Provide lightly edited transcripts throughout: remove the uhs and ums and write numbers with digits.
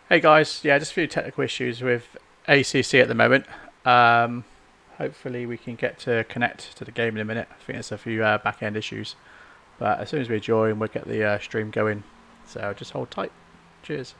Hey guys, yeah, just a few technical issues with ACC at the moment. Hopefully we can get to connect to the game in a minute. I think there's a few back end issues, but as soon as we join, we'll get the stream going. So just hold tight. Cheers.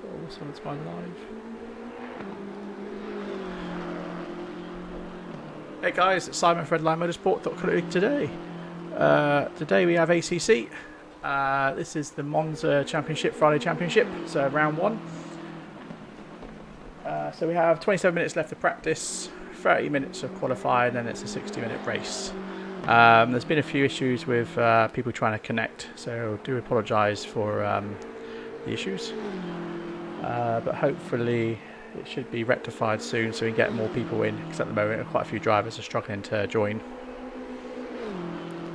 Oh, someone's my live. Hey guys, it's Simon for Redline Motorsport. Today. Today we have ACC. This is the Monza Championship, Friday Championship, so round one. So we have 27 minutes left of practice, 30 minutes of qualifying, and then it's a 60-minute race. There's been a few issues with people trying to connect, so do apologise for the issues. But hopefully it should be rectified soon so we can get more people in, because at the moment quite a few drivers are struggling to join.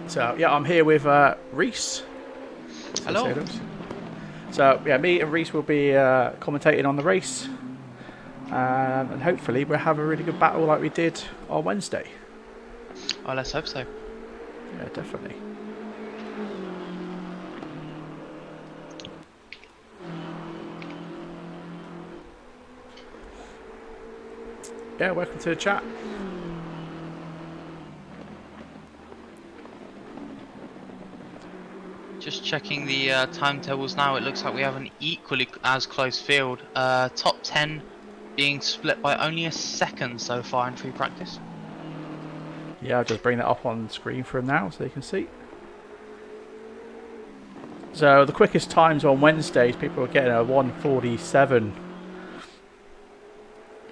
So yeah, I'm here with Reese. Hello. So yeah, me and Reese will be commentating on the race, and hopefully we'll have a really good battle like we did on Wednesday. Oh, let's hope so. Yeah, definitely. Yeah, welcome to the chat. Checking the timetables now, it looks like we have an equally as close field. Top 10 being split by only a second so far in free practice. Yeah, I'll just bring that up on screen for him now so you can see. So the quickest times on Wednesdays, people are getting a 1:47.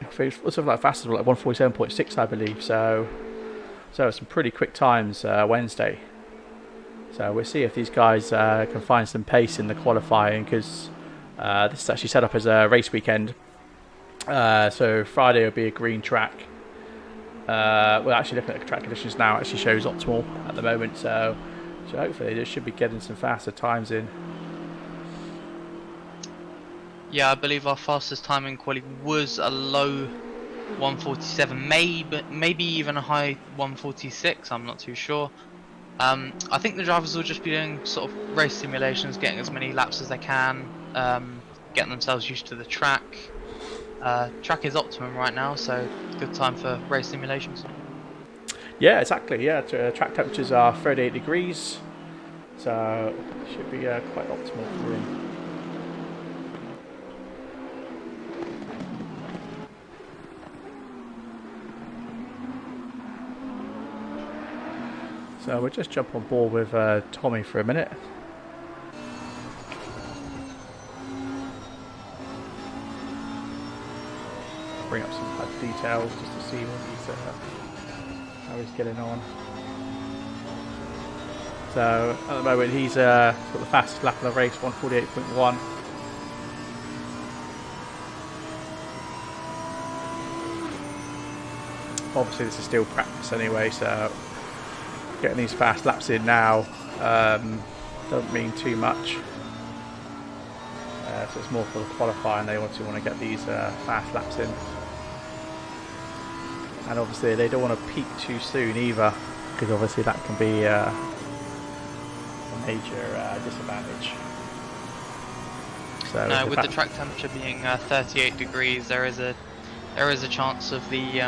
It's something like fastest, like 1:47.6, I believe. So some pretty quick times Wednesday. So we'll see if these guys can find some pace in the qualifying, because this is actually set up as a race weekend. So Friday will be a green track. We're actually looking at the track conditions now. It actually shows optimal at the moment. So hopefully they should be getting some faster times in. Yeah, I believe our fastest time in quali was a low 1:47, maybe even a high 1:46. I'm not too sure. I think the drivers will just be doing sort of race simulations, getting as many laps as they can, getting themselves used to the track. Track is optimum right now, so good time for race simulations. Yeah, exactly. Yeah, track temperatures are 38 degrees, so it should be quite optimal for him. So we'll just jump on board with Tommy for a minute. Bring up some details just to see what he's how he's getting on. So at the moment he's got the fastest lap of the race, 1:48.1. Obviously this is still practice anyway, so getting these fast laps in now don't mean too much. So it's more for the qualifying. They want to get these fast laps in, and obviously they don't want to peak too soon either, because obviously that can be a major disadvantage. So no, with the track temperature being 38 degrees, there is a chance of the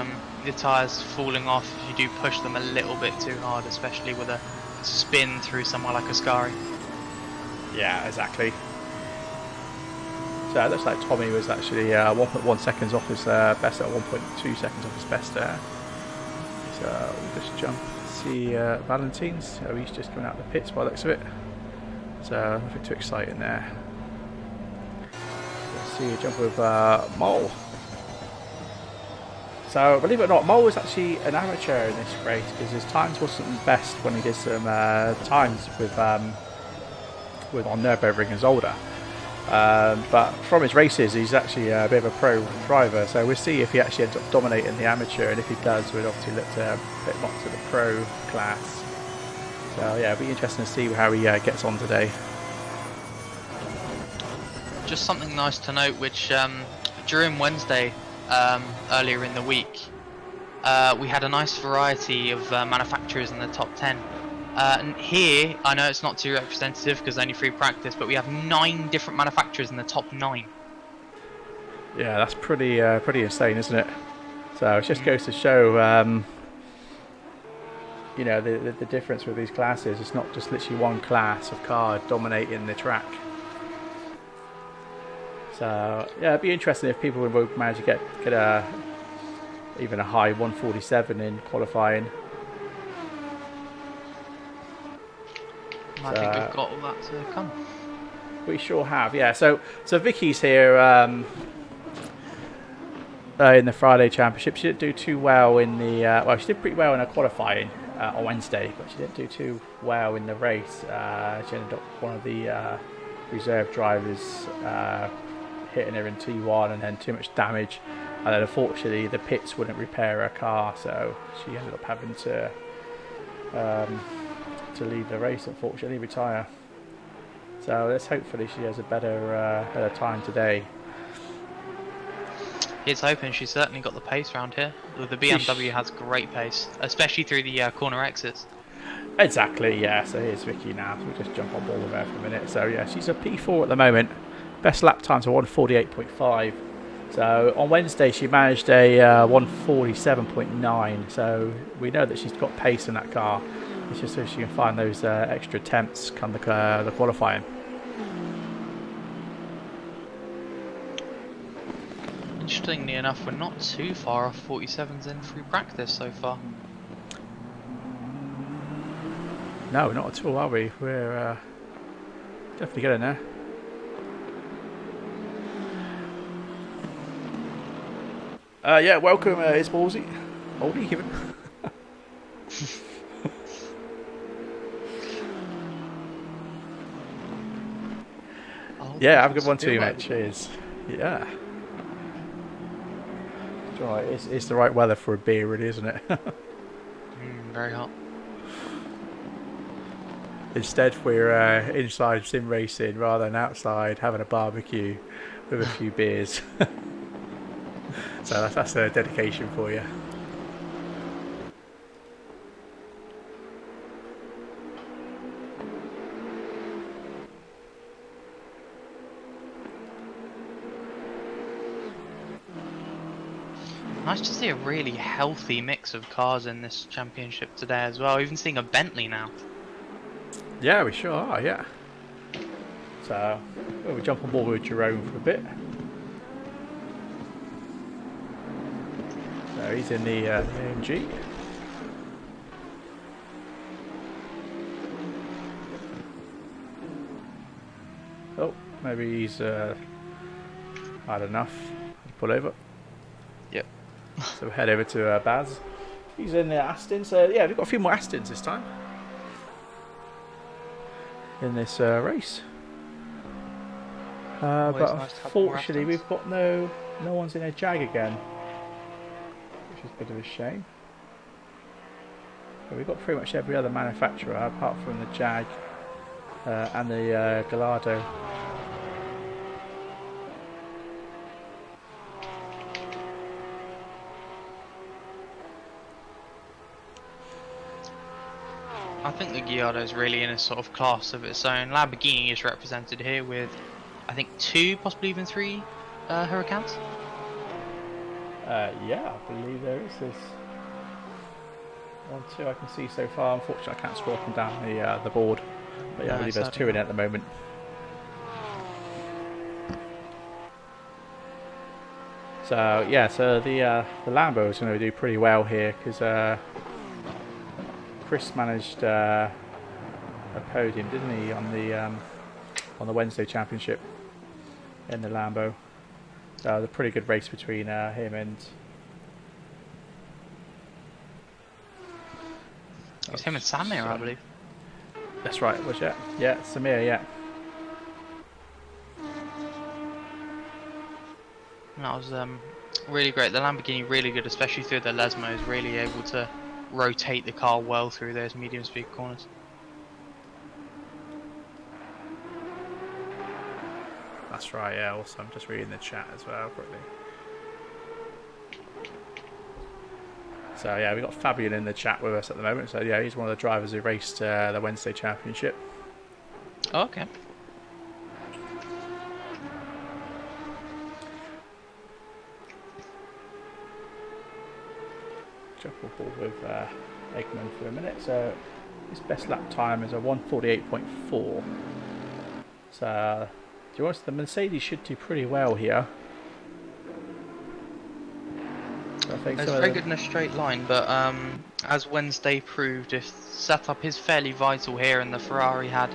tyres falling off if you do push them a little bit too hard, especially with a spin through somewhere like Ascari. Yeah, exactly. So it looks like Tommy was actually 1.1 seconds off his best, at 1.2 seconds off his best there. So we'll just jump and see Valentine's. So he's just coming out of the pits by the looks of it. So nothing too exciting there. Let's see a jump with Mole. So believe it or not, Mole was actually an amateur in this race, because his times wasn't the best when he did some times with on Nürburgring as older. But from his races, he's actually a bit of a pro driver. So we'll see if he actually ends up dominating the amateur, and if he does, we'd obviously look to put him up to the pro class. So yeah, it'll be interesting to see how he gets on today. Just something nice to note, which during Wednesday, earlier in the week, we had a nice variety of manufacturers in the top 10. And here, I know it's not too representative because only free practice, but we have 9 different manufacturers in the top 9. Yeah, that's pretty insane, isn't it? So it just goes to show, you know, the difference with these classes. It's not just literally one class of car dominating the track. So yeah, it'd be interesting if people would manage to get even a high 1:47 in qualifying. I think we've got all that to come. We sure have, yeah. So Vicky's here in the Friday Championship. She didn't do too well in the well, she did pretty well in her qualifying on Wednesday, but she didn't do too well in the race. She ended up one of the reserve drivers hitting her in T1, and then too much damage, and then unfortunately the pits wouldn't repair her car, so she ended up having to leave the race, unfortunately, retire. So let's hopefully she has a better time today. Here's hoping. She's certainly got the pace around here. The BMW has great pace, especially through the corner exits. Exactly, yeah. So here's Vicky now. So we'll just jump on board with her for a minute. So yeah, she's a P4 at the moment. Best lap times are 1:48.5. So on Wednesday she managed a 1:47.9. So we know that she's got pace in that car. It's just so you can find those extra attempts come the qualifying. Interestingly enough, we're not too far off 47s in through practice so far. No, not at all, are we? We're definitely getting there. Yeah, welcome, it's Ballsy. Baldy, give it. Yeah, have a good one too, mate. Cheers. Yeah. Right, it's the right weather for a beer, really, isn't it? Very hot. Instead, we're inside sim racing rather than outside having a barbecue with a few beers. So that's a dedication for you. Nice to see a really healthy mix of cars in this championship today as well. Even seeing a Bentley now. Yeah, we sure are, yeah. So, we'll jump on board with Jerome for a bit. So, he's in the AMG. Oh, maybe he's had enough. Pull over. Yep. So, we'll head over to Baz. He's in the Aston, so yeah, we've got a few more Astons this time in this race. But nice unfortunately, we've got no one's in a Jag again, which is a bit of a shame. But we've got pretty much every other manufacturer apart from the Jag and the Gallardo. I think the Gallardo is really in a sort of class of its own. Lamborghini is represented here with, I think, 2, possibly even 3 Huracans. Yeah, I believe there is. There's 1, 2 I can see so far. Unfortunately, I can't scroll up and down the board. But yeah, I believe there's 2 in it at the moment. So yeah, so the Lambo is going to do pretty well here because Chris managed a podium, didn't he, on the Wednesday Championship in the Lambo. So it was a pretty good race between him and. It was him and Samir, I believe. That's right, was it? Yeah, Samir, yeah. That was really great. The Lamborghini really good, especially through the Lesmos, really able to rotate the car well through those medium speed corners. That's right, yeah, also I'm just reading the chat as well quickly. So yeah, we've got Fabian in the chat with us at the moment, so yeah, he's one of the drivers who raced the Wednesday Championship. Oh, okay. Jump on board with Eggman for a minute. So his best lap time is a 1:48.4. So to be honest, the Mercedes should do pretty well here. So I think it's very good in a straight line, but as Wednesday proved, if setup is fairly vital here, and the Ferrari had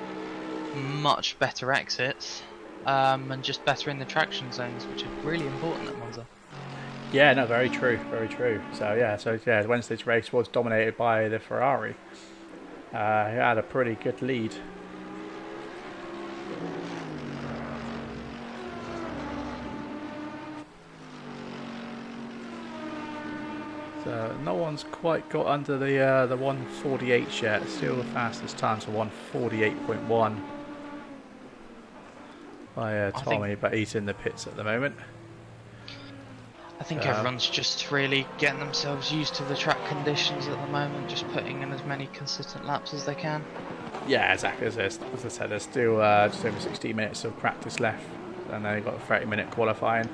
much better exits and just better in the traction zones, which is really important at Monza. Yeah, no, very true, very true. So yeah, Wednesday's race was dominated by the Ferrari. He had a pretty good lead. So no one's quite got under the 148 yet. Still the fastest time's a 1:48.1 by Tommy, but he's in the pits at the moment. I think everyone's just really getting themselves used to the track conditions at the moment, just putting in as many consistent laps as they can. Yeah, exactly. As I said, there's still just over 60 minutes of practice left, and then you've got a 30-minute qualifying.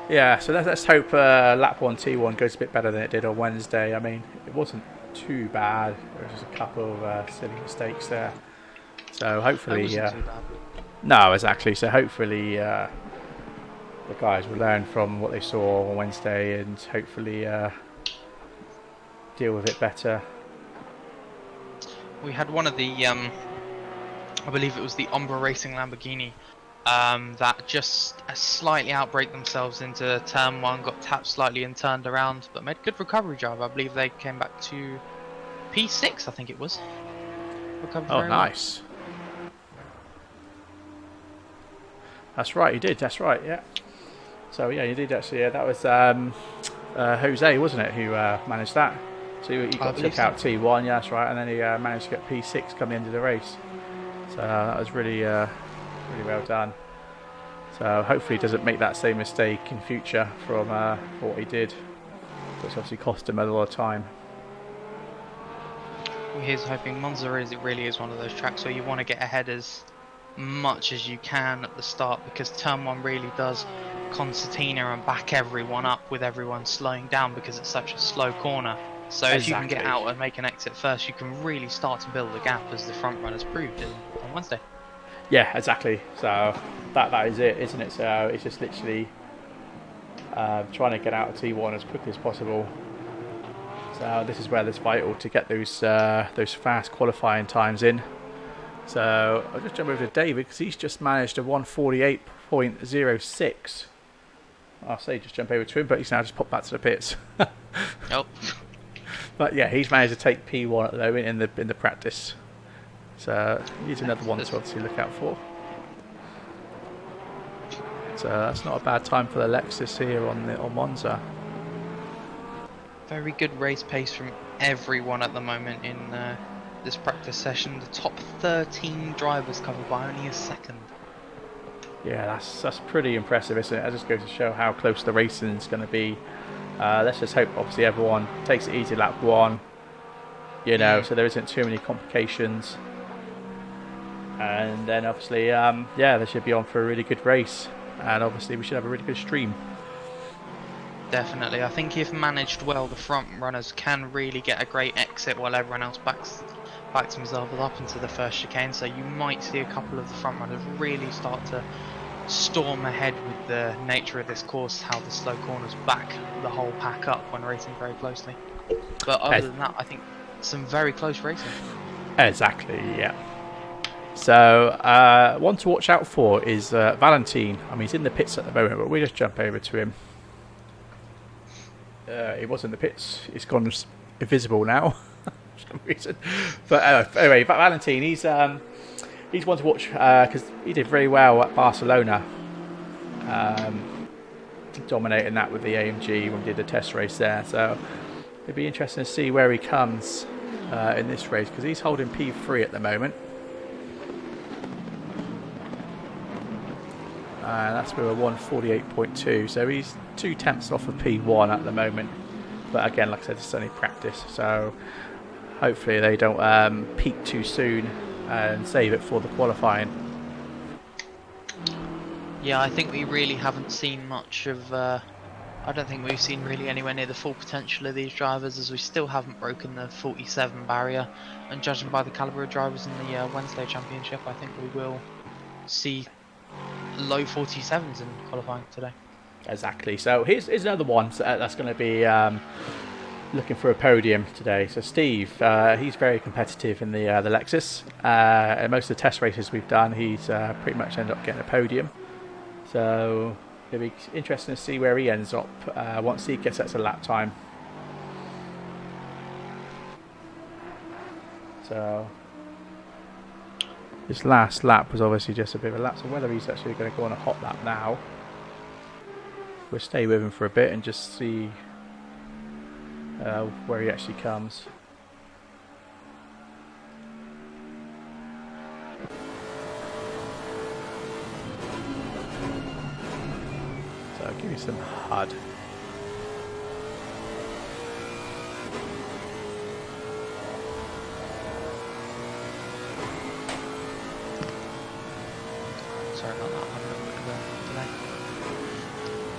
Yeah, so let's hope lap 1 T1 goes a bit better than it did on Wednesday. I mean, it wasn't too bad. There was just a couple of silly mistakes there. So It hopefully, wasn't too bad. no, exactly. So hopefully the guys will learn from what they saw on Wednesday and hopefully deal with it better. We had one of the, I believe it was the Umbra Racing Lamborghini, that just slightly outbraked themselves into turn 1, got tapped slightly and turned around, but made good recovery drive. I believe they came back to P6, I think it was. Recovered Oh, very well. nice. That's right, you did. That's right, yeah. So yeah, you did actually. Yeah, that was Jose, wasn't it, who managed that? So he got took out T1, yeah, that's right, and then he managed to get P6 come the end of the race. So that was really, really well done. So hopefully he doesn't make that same mistake in future from what he did, which obviously cost him a lot of time. Here's hoping. Monza really is one of those tracks where you want to get ahead as much as you can at the start, because turn 1 really does concertina and back everyone up with everyone slowing down because it's such a slow corner. So if you can get out and make an exit first, you can really start to build a gap, as the front runners proved on Wednesday. Yeah, exactly. So that is it, isn't it? So it's just literally trying to get out of T1 as quickly as possible. So this is where it's vital to get those fast qualifying times in. So I'll just jump over to David because he's just managed a 1:48.06. I'll say just jump over to him, but he's now just popped back to the pits. Oh. But yeah, he's managed to take P1 at the moment in the practice. So he's another one to obviously look out for. So that's not a bad time for the Lexus here on Monza. Very good race pace from everyone at the moment in this practice session. The top 13 drivers covered by only a second. Yeah, that's pretty impressive, isn't it? That just goes to show how close the racing is going to be. Let's just hope, obviously, everyone takes it easy lap 1, you know, so there isn't too many complications. And then, obviously, yeah, they should be on for a really good race. And obviously, we should have a really good stream. Definitely. I think if managed well, the front runners can really get a great exit while everyone else backs themselves up into the first chicane. So you might see a couple of the front runners really start to storm ahead with the nature of this course, how the slow corners back the whole pack up when racing very closely. But other than that, I think some very close racing. Exactly, yeah. So one to watch out for is Valentin. I mean, he's in the pits at the moment, but we just jump over to him. He was in the pits. He's gone invisible now for some reason. But anyway, Valentin, he's one to watch because he did very well at Barcelona, dominating that with the AMG when we did the test race there. So it'd be interesting to see where he comes in this race, because he's holding P3 at the moment. That's with a 1:48.2, so he's 2 tenths off of P1 at the moment. But again, like I said, it's only practice, so hopefully they don't peak too soon and save it for the qualifying. Yeah, I think we really haven't seen much of... I don't think we've seen really anywhere near the full potential of these drivers, as we still haven't broken the 47 barrier. And judging by the calibre of drivers in the Wednesday Championship, I think we will see low 47s in qualifying today. Exactly. So here's another one that's going to be looking for a podium today. So Steve, he's very competitive in the Lexus. And most of the test races we've done, he's pretty much ended up getting a podium. So it'll be interesting to see where he ends up once he gets that to lap time. So his last lap was obviously just a bit of a lap, so whether he's actually going to go on a hot lap now, we'll stay with him for a bit and just see where he actually comes. So I'll give you some HUD.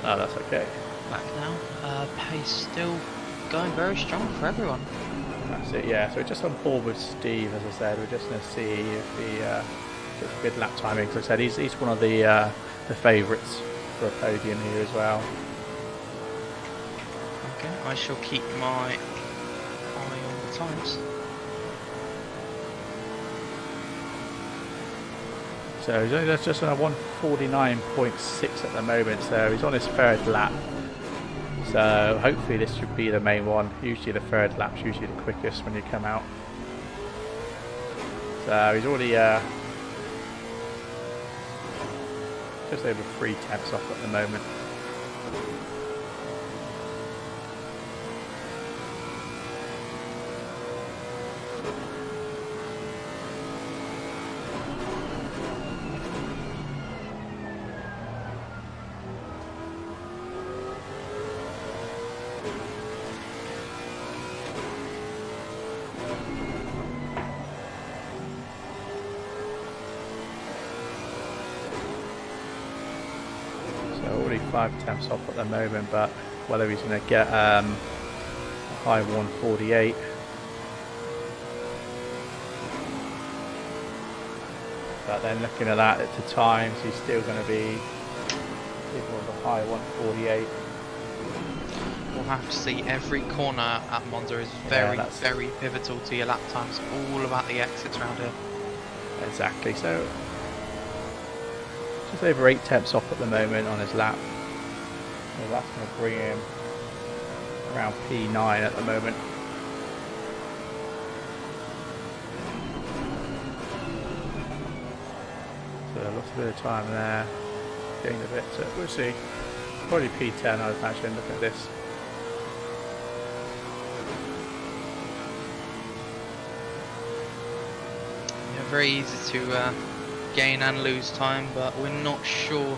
Oh, that's okay. Back now. Pace still going very strong for everyone. That's it, yeah. So we're just on board with Steve, as I said. We're just going to see if he gets a good lap timing. Because I said he's one of the favourites for a podium here as well. Okay, I shall keep my eye on the times. So he's just on a 1:49.6 at the moment. So he's on his third lap. So hopefully this should be the main one. Usually the third lap's usually the quickest when you come out. So he's already just over 3/10 off at the moment. Already 5/10 off at the moment, but whether he's going to get a high 1:48. But then looking at that at the times, he's still going to be with a high 1:48. We'll have to see. Every corner at Monza is very pivotal to your lap times. All about the exits around here. Exactly. So just over 8/10 off at the moment on his lap. So that's going to bring him around P9 at the moment. So lost a bit of time there. Gained a bit. So we'll see. Probably P10, I would imagine. Look at this. Yeah, very easy to gain and lose time, but we're not sure,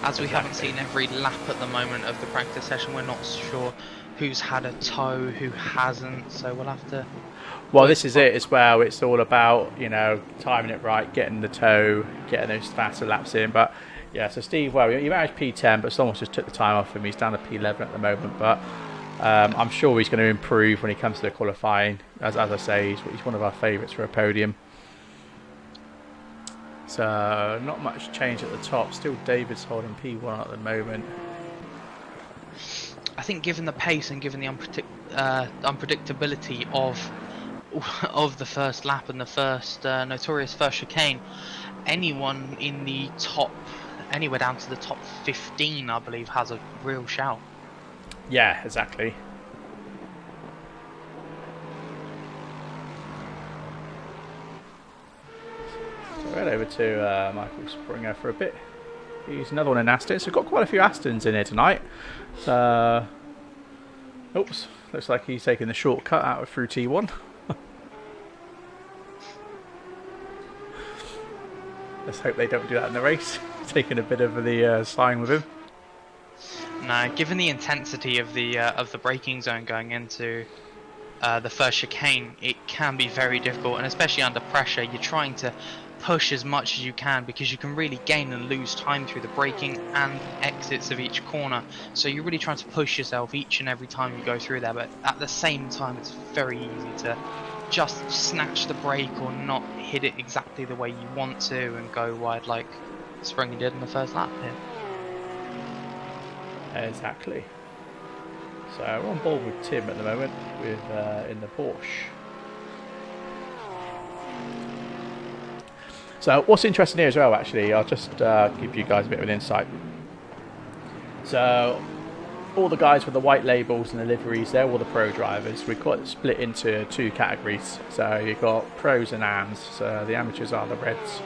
as we haven't seen every lap at the moment of the practice session, we're not sure who's had a tow, who hasn't, so we'll have to... Well, this is it as well. It's all about, you know, timing it right, getting the tow, getting those faster laps in. But yeah, so Steve, well, he managed P10, but someone just took the time off him. He's down to P11 at the moment, but I'm sure he's going to improve when he comes to the qualifying. As I say, he's one of our favourites for a podium. So not much change at the top. Still David's holding P1 at the moment. I think given the pace and given the unpredictability of the first lap and the first notorious first chicane, anyone in the top, anywhere down to the top 15, I believe, has a real shout. Yeah, exactly. Right over to Michael Springer for a bit. He's another one in Aston. So we've got quite a few Astons in here tonight. So, oops, looks like he's taking the shortcut out through T1. Let's hope they don't do that in the race. Taking a bit of the sign with him. No, given the intensity of the braking zone going into the first chicane, it can be very difficult, and especially under pressure, you're trying to push as much as you can because you can really gain and lose time through the braking and exits of each corner. So you're really trying to push yourself each and every time you go through there, but at the same time it's very easy to just snatch the brake or not hit it exactly the way you want to and go wide like Springer did in the first lap here. Exactly. So we're on board with Tim at the moment with in the Porsche. So what's interesting here as well, actually, I'll just give you guys a bit of an insight. So all the guys with the white labels and the liveries, they're all the pro drivers. We've got it split into two categories. So you've got pros and AMs. So the amateurs are the reds,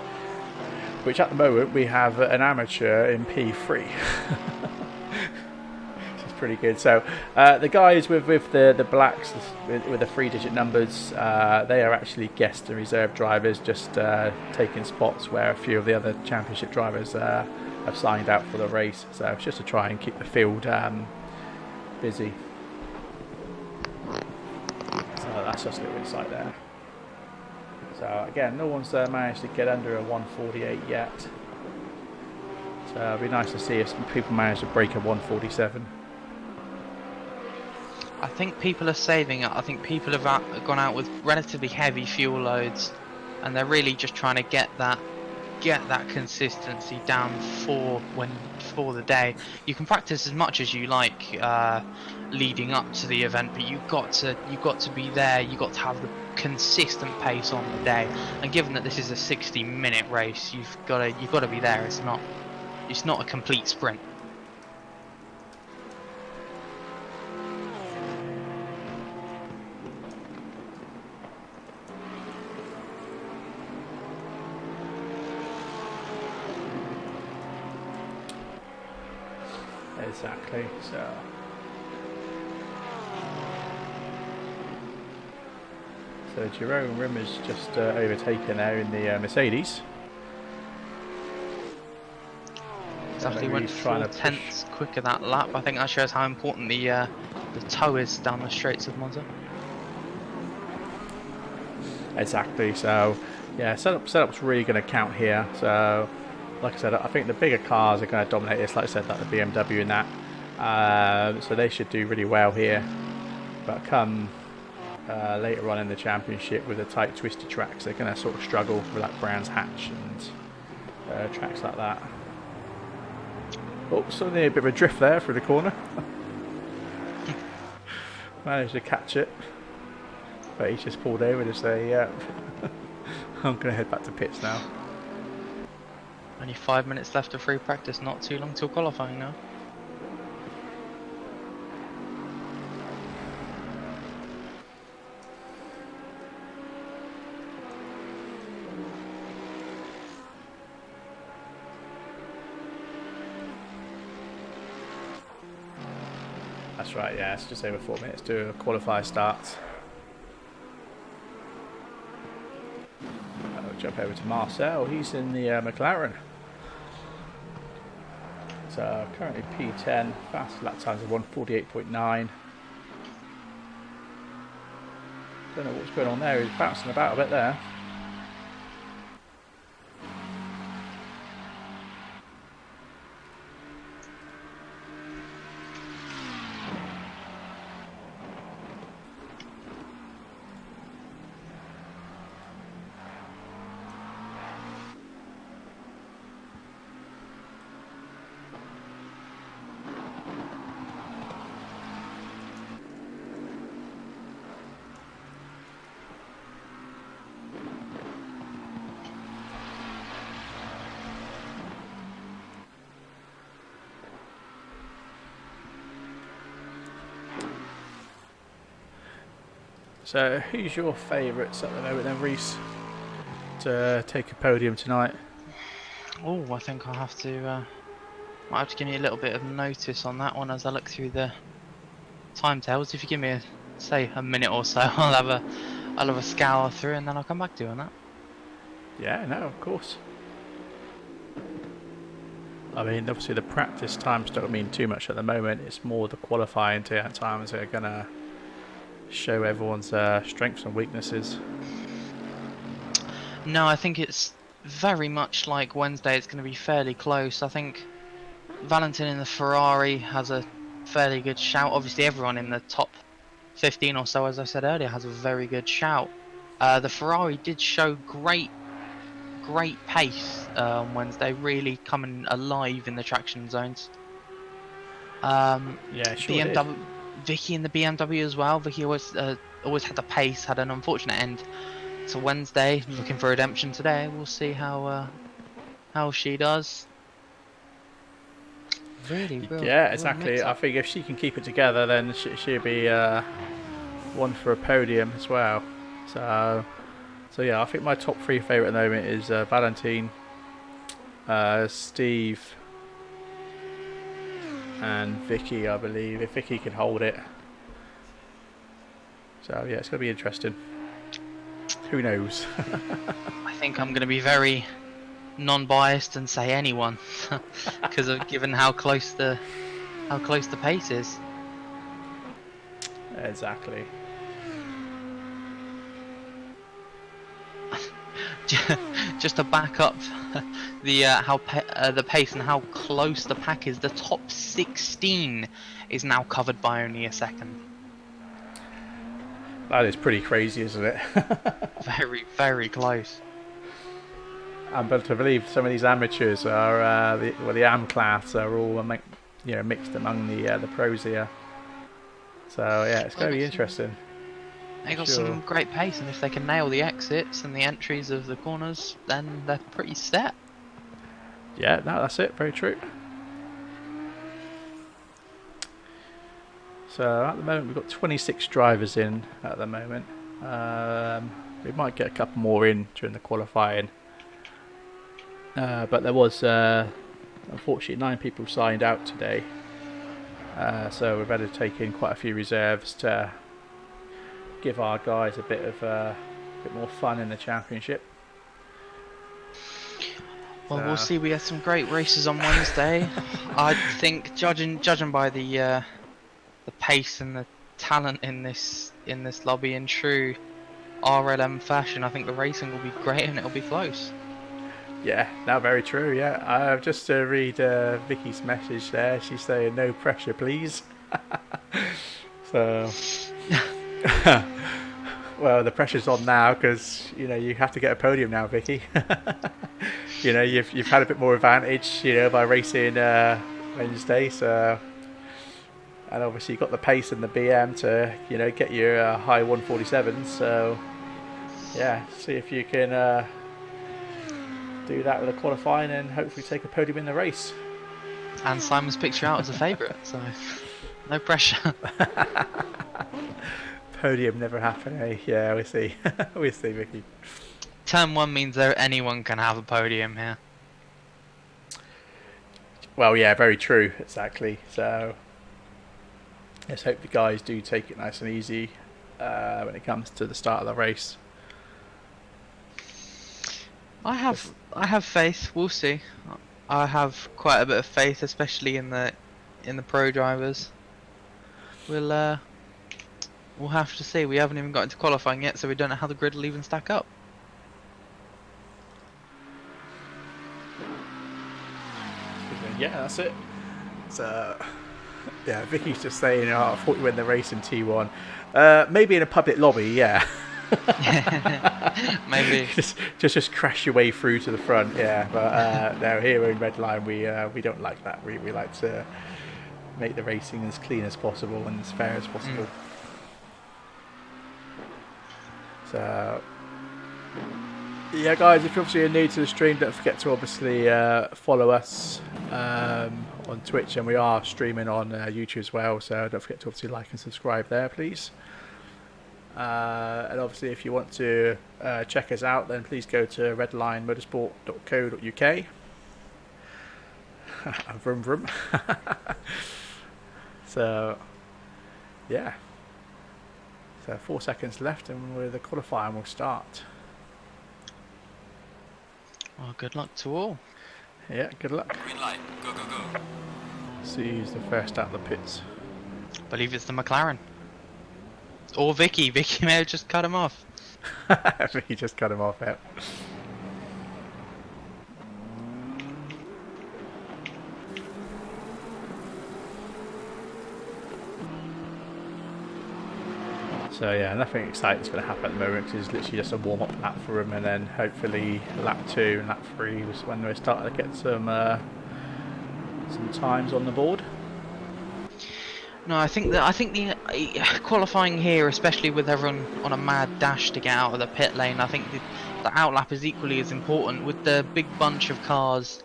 which at the moment we have an amateur in P3. Pretty good. So the guys with the blacks with the 3-digit numbers, they are actually guest and reserve drivers, just taking spots where a few of the other championship drivers have signed out for the race. So it's just to try and keep the field busy. So that's just a little insight there. So again, no one's managed to get under a 1:48 yet. So it'd be nice to see if some people manage to break a 147. I think people are saving it. I think people have gone out with relatively heavy fuel loads, and they're really just trying to get that consistency down for the day. You can practice as much as you like leading up to the event, but you've got to be there. You've got to have the consistent pace on the day. And given that this is a 60-minute race, you've got to be there. It's not a complete sprint. Exactly. So Jerome Rimmer's just overtaken there in the Mercedes. Exactly, went 4/10 quicker that lap. I think that shows how important the tow is down the straights of Monza. Exactly. So yeah, setup's really going to count here. So like I said, I think the bigger cars are going to dominate this. Like I said, like the BMW and that. So they should do really well here. But come later on in the championship with the tight, twisty tracks, they're going to sort of struggle with like Brands Hatch and tracks like that. Oh, suddenly a bit of a drift there through the corner. Managed to catch it, but he just pulled over to say, "Yeah, I'm going to head back to pits now." Only 5 minutes left of free practice. Not too long till qualifying now. That's right, yeah, it's just over 4 minutes to a qualifier start. I'll jump over to Marcel, he's in the McLaren. So currently P10, fast lap times of 1:48.9. Don't know what's going on there, he's bouncing about a bit there. So who's your favourites at the moment then, Reese, to take a podium tonight? Oh, I think I'll have to might have to give me a little bit of notice on that one as I look through the timetables. If you give me say a minute or so, I'll have a scour through and then I'll come back to you on that. Yeah, no, of course. I mean, obviously the practice times don't mean too much at the moment. It's more the qualifying times that are going to show everyone's strengths and weaknesses. No, I think it's very much like Wednesday. It's going to be fairly close. I think Valentin in the Ferrari has a fairly good shout. Obviously everyone in the top 15 or so, as I said earlier, has a very good shout. The Ferrari did show great pace on Wednesday, really coming alive in the traction zones. Yeah, sure BMW, Vicky in the BMW as well. Vicky always had the pace, had an unfortunate end to Wednesday. Looking for redemption today. We'll see how she does. Really, yeah, exactly. I think if she can keep it together, then she'll be one for a podium as well. So yeah, I think my top three favourite at the moment is Valentin, Steve, and Vicky, I believe, if Vicky can hold it. So yeah, it's going to be interesting. Who knows? I think I'm going to be very non-biased and say anyone, because of given how close the pace is. Exactly. just to back up the the pace and how close the pack is, the top 16 is now covered by only a second. That is pretty crazy, isn't it? Very, very close. But to believe some of these amateurs are the AM class are all mixed among the pros here. So yeah, it's going to be interesting. They got some great pace, and if they can nail the exits and the entries of the corners, then they're pretty set. Yeah, no, that's it. Very true. So at the moment we've got 26 drivers in at the moment. We might get a couple more in during the qualifying. But there was unfortunately 9 people signed out today. So we've had to take in quite a few reserves to give our guys a bit more fun in the championship. Well, we'll see. We had some great races on Wednesday. I think, judging by the pace and the talent in this lobby in true RLM fashion, I think the racing will be great and it'll be close. Yeah, no, very true. Yeah, just to read Vicky's message there. She's saying no pressure, please. So, well, the pressure's on now because you have to get a podium now, Vicky. You've had a bit more advantage, by racing Wednesday. So, and obviously you got the pace and the BM to get your high 147s. So, yeah, see if you can. Do that with a qualifying and hopefully take a podium in the race. And Simon's picked you out as a favourite, so no pressure. Podium never happened, eh? Yeah, we'll see. We'll see, Vicky. Turn 1 means that anyone can have a podium here. Well, yeah, very true, exactly. So let's hope the guys do take it nice and easy when it comes to the start of the race. I have faith. We'll see. I have quite a bit of faith, especially in the pro drivers. We'll have to see. We haven't even got into qualifying yet, so we don't know how the grid will even stack up. Yeah, that's it. So yeah, Vicky's just saying, I thought you win the race in T1. Maybe in a public lobby, yeah. Maybe just crash your way through to the front, yeah. But no, here in Redline we don't like that. We like to make the racing as clean as possible and as fair as possible. So yeah, guys, if you're new to the stream, don't forget to obviously follow us on Twitch, and we are streaming on YouTube as well. So don't forget to obviously like and subscribe there, please. And obviously if you want to check us out, then please go to redlinemotorsport.co.uk. Vroom vroom. So yeah, so 4 seconds left and the qualifying will start. Well, good luck to all. Yeah, good luck. Green light, go, go, go. See who's the first out of the pits. I believe it's the McLaren. Or Vicky. Vicky may have just cut him off. Vicky just cut him off, yeah. So yeah, nothing exciting is going to happen at the moment. It's literally just a warm-up lap for him, and then hopefully lap 2 and lap 3 was when they started to get some times on the board. No, I think the qualifying here, especially with everyone on a mad dash to get out of the pit lane, I think the outlap is equally as important. With the big bunch of cars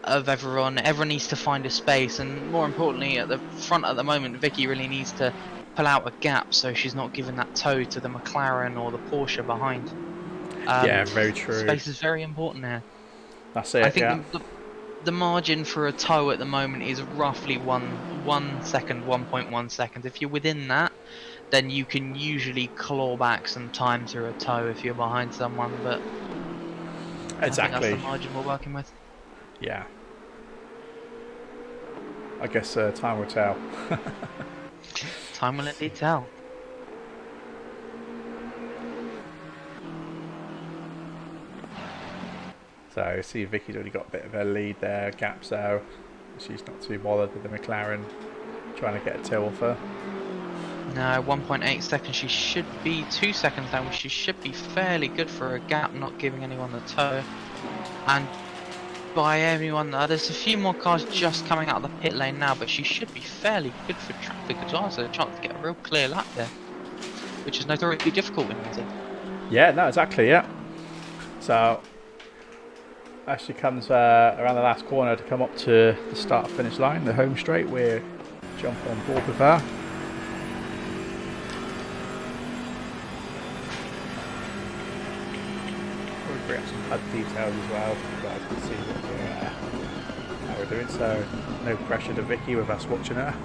of everyone needs to find a space, and more importantly, at the front at the moment, Vicky really needs to pull out a gap so she's not giving that toe to the McLaren or the Porsche behind. Yeah, very true. Space is very important here. That's it. I think yeah. The margin for a toe at the moment is roughly 1 second, 1.1 seconds. If you're within that, then you can usually claw back some time through a toe if you're behind someone. But exactly, I think that's the margin we're working with. Yeah. I guess time will tell. Time will indeed tell. So see Vicky's already got a bit of a lead there, gap, so she's not too bothered with the McLaren trying to get a toe off her. No, 1.8 seconds. She should be 2 seconds down, which she should be fairly good for a gap, not giving anyone the toe. And by everyone, there's a few more cars just coming out of the pit lane now, but she should be fairly good for traffic as well. So a chance to get a real clear lap there, which is notoriously difficult in Monza. Yeah, no, exactly, yeah. So as she comes around the last corner to come up to the start finish line, the home straight, we'll jump on board with her. We'll bring up some HUD details as well, so you guys can see how we're doing. So no pressure to Vicky with us watching her.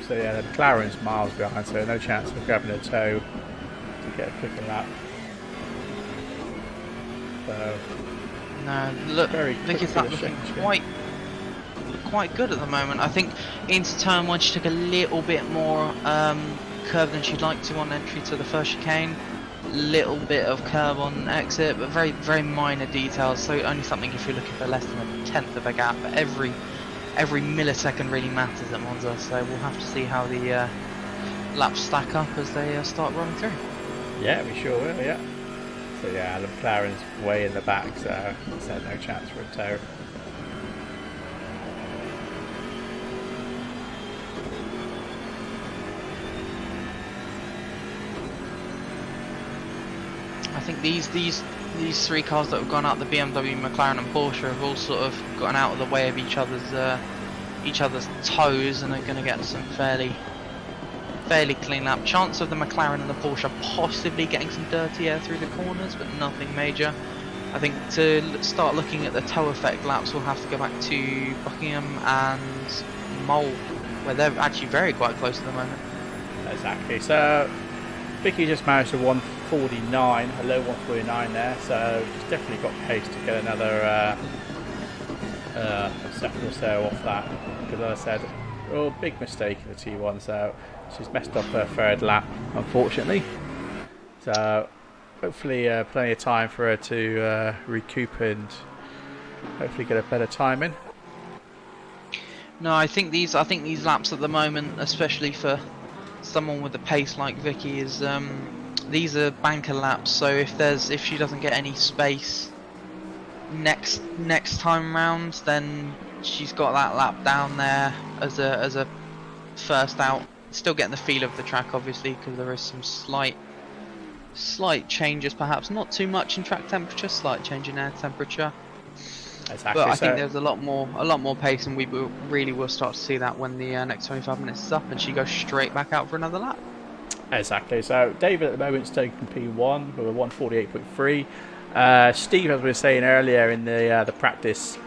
So yeah, the McLaren's miles behind, so no chance of grabbing a toe to get a quicker lap. So no, look, Vicky's lap looking quite good at the moment. I think into turn 1 she took a little bit more curve than she'd like to on entry to the first chicane. Little bit of curve on exit, but very minor details. So only something if you're looking for less than a tenth of a gap. But every millisecond really matters at Monza, so we'll have to see how the laps stack up as they start rolling through. Yeah, we sure will, yeah. So yeah, the McLaren's way in the back, so no chance for a toe. I think these three cars that have gone out, the BMW, McLaren and Porsche, have all sort of gotten out of the way of each other's toes and are going to get some fairly clean lap. Chance of the McLaren and the Porsche possibly getting some dirty air through the corners, but nothing major. I think to start looking at the toe effect laps, we'll have to go back to Buckingham and Mole, where they're actually quite close at the moment. Exactly. So Vicky just managed a 149, a low 149 there, so she's definitely got pace to get another a second or so off that. Because as I said, big mistake in the T1, so she's messed up her third lap, unfortunately. So hopefully plenty of time for her to recoup and hopefully get a better time in. No, I think these laps at the moment, especially for someone with a pace like Vicky, is these are banker laps. So if she doesn't get any space next time round, then she's got that lap down there as a first out. Still getting the feel of the track, obviously, because there is some slight changes, perhaps not too much in track temperature, slight change in air temperature. Exactly, but I think there's a lot more pace, and we really will start to see that when the next 25 minutes is up and she goes straight back out for another lap. Exactly. So David at the moment is taking P1 with a 148.3. Steve, as we were saying earlier in the practice,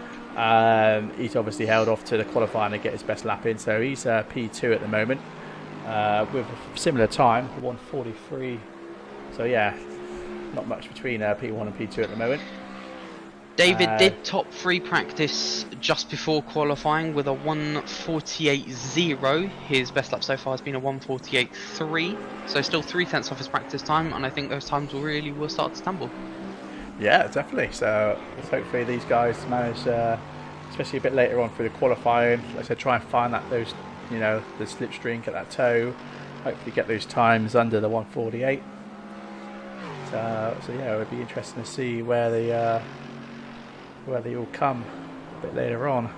he's obviously held off to the qualifying to get his best lap in, so he's P2 at the moment with a similar time, 143. So yeah, not much between P1 and P2 at the moment. David did top 3 practice just before qualifying with a 148.0. His best lap so far has been a 148.3, so still 3/10 off his practice time, and I think those times will start to tumble. Yeah, definitely. So hopefully these guys manage, especially a bit later on through the qualifying, like I said, try and find the slipstream, get that toe, hopefully get those times under the 148. So yeah, it would be interesting to see where they all come a bit later on.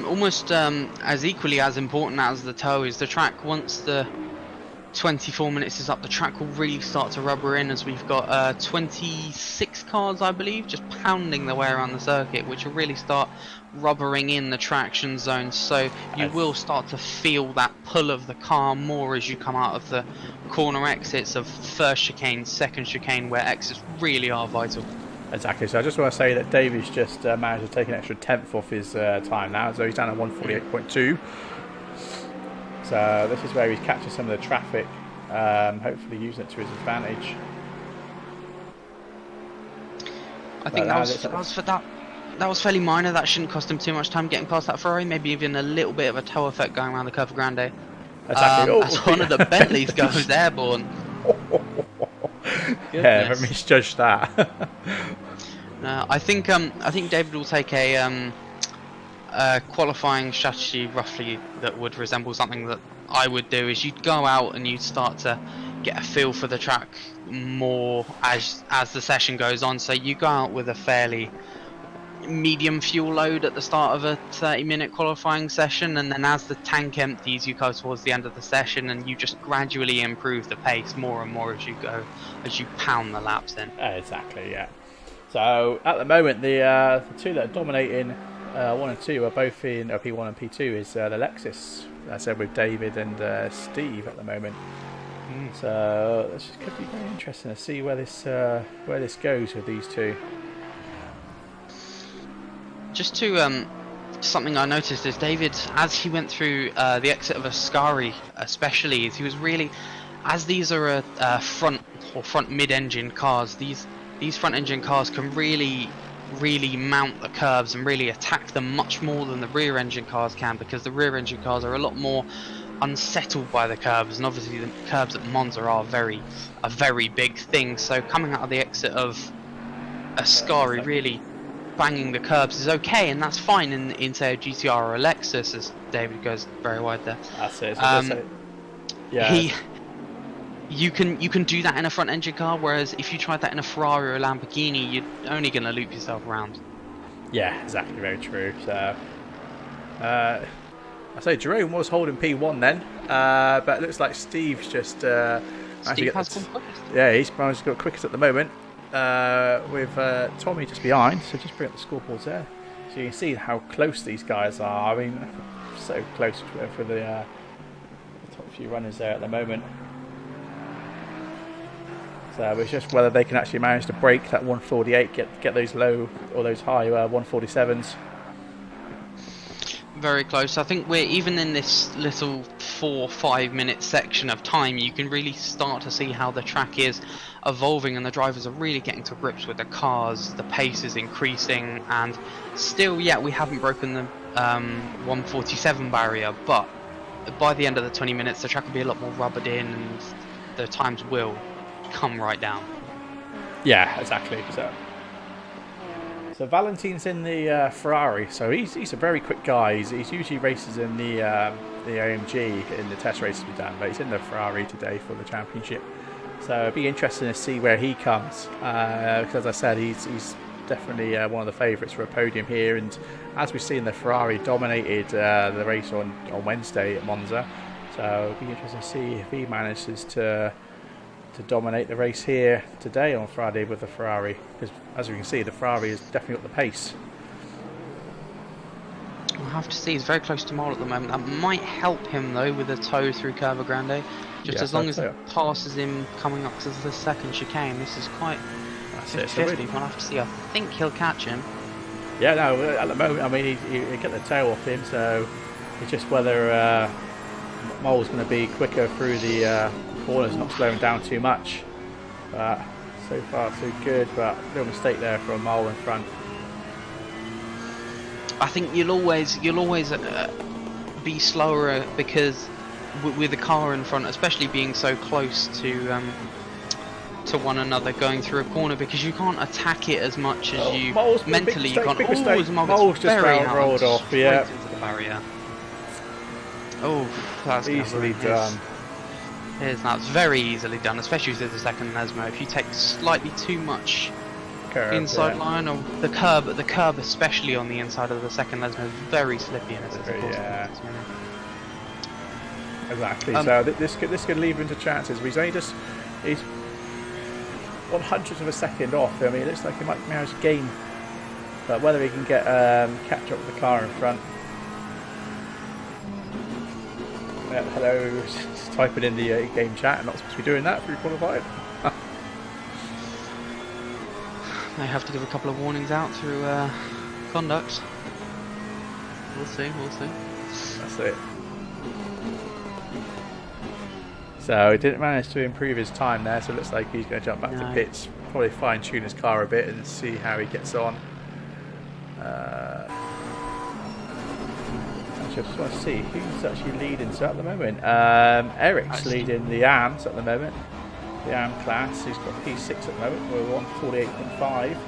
Almost as equally as important as the toe is the track. Once the 24 minutes is up, the track will really start to rubber in, as we've got 26 cars, I believe, just pounding their way around the circuit, which will really start rubbering in the traction zone. So you will start to feel that pull of the car more as you come out of the corner exits of first chicane, second chicane, where exits really are vital. Exactly. So I just want to say that Davies just managed to take an extra tenth off his time now, so he's down at 148.2. So this is where he's captured some of the traffic hopefully using it to his advantage. I think that was fairly minor. That shouldn't cost him too much time getting past that Ferrari. Maybe even a little bit of a tow effect going around the Curva Grande. Exactly. As one of the Bentleys goes airborne. Yeah, I misjudged that. I think David will take a qualifying strategy roughly that would resemble something that I would do. Is you'd go out and you'd start to get a feel for the track more as the session goes on. So you go out with a fairly medium fuel load at the start of a 30-minute qualifying session, and then as the tank empties you go towards the end of the session, and you just gradually improve the pace more and more as you go, as you pound the laps in. Exactly, yeah. So at the moment the two that are dominating 1 and 2 are both in P1 and P2 is the Lexus. I said with David and Steve at the moment. So this could be very interesting to see where this goes with these two. Just to something I noticed is David, as he went through the exit of Ascari, especially, he was really, as these are front mid-engine cars, these front engine cars can really mount the curves and really attack them much more than the rear engine cars can, because the rear engine cars are a lot more unsettled by the curves, and obviously the curves at Monza are a very big thing. So coming out of the exit of Ascari, really banging the curbs is okay, and that's fine in say a GTR or a Lexus, as David goes very wide there. That's it. Yeah. You can do that in a front engine car, whereas if you tried that in a Ferrari or a Lamborghini, you're only going to loop yourself around. Yeah, exactly, very true. So I say Jerome was holding P1 then, but it looks like Steve's just Steve has gone quickest. Yeah, he's got quickest at the moment, with Tommy just behind. So just bring up the scoreboards there, so you can see how close these guys are. I mean, so close for the top few runners there at the moment. So it's just whether they can actually manage to break that 148, get those low or those high 147s. Very close. I think we're even in this little 4-5 minute section of time, you can really start to see how the track is evolving, and the drivers are really getting to grips with the cars. The pace is increasing, and still, yeah, we haven't broken the 147 barrier, but by the end of the 20 minutes, the track will be a lot more rubbered in, and the times will come right down. Yeah, exactly. So Valentine's in the Ferrari, so he's a very quick guy. He's usually races in the AMG in the test races we've done, but he's in the Ferrari today for the championship. So it'd be interesting to see where he comes, because as I said, he's definitely one of the favourites for a podium here. And as we've seen, the Ferrari dominated the race on Wednesday at Monza. So it'd be interesting to see if he manages to dominate the race here today on Friday with the Ferrari, because as we can see, the Ferrari has definitely got the pace. We'll have to see. He's very close to Mole at the moment. That might help him though with a tow through Curva Grande, just as long as it passes him coming up to the second chicane. This is quite 50-50. We'll have to see. I think he'll catch him. Yeah, no, at the moment, I mean, he get the tail off him, so it's just whether Mole's going to be quicker through the corners, not slowing down too much. But so far so good, but no mistake there from Mole in front. I think you'll always be slower, because with the car in front, especially being so close to one another going through a corner, because you can't attack it as much as you mentally. You can't. Mole's just rolled off. Yeah. Into the barrier. Oh, that's easily done. That's very easily done, especially through the second Lesmo. If you take slightly too much inside line, or the curb especially on the inside of the second Lesmo is very slippy, and yeah. Exactly. So this could leave him to chances. He's 1/100th of a second off. I mean, it looks like he might manage to gain, but whether he can get catch up with the car in front. Hello, just typing in the game chat. I'm not supposed to be doing that through qualified. They have to give a couple of warnings out through conduct. We'll see. That's it. So he didn't manage to improve his time there, so it looks like he's going to jump back to pits, probably fine-tune his car a bit and see how he gets on. Actually, I just want to see who's actually leading. So at the moment, Eric's leading the AMs at the moment. The AM class, he's got P6 at the moment, we're on 48.5.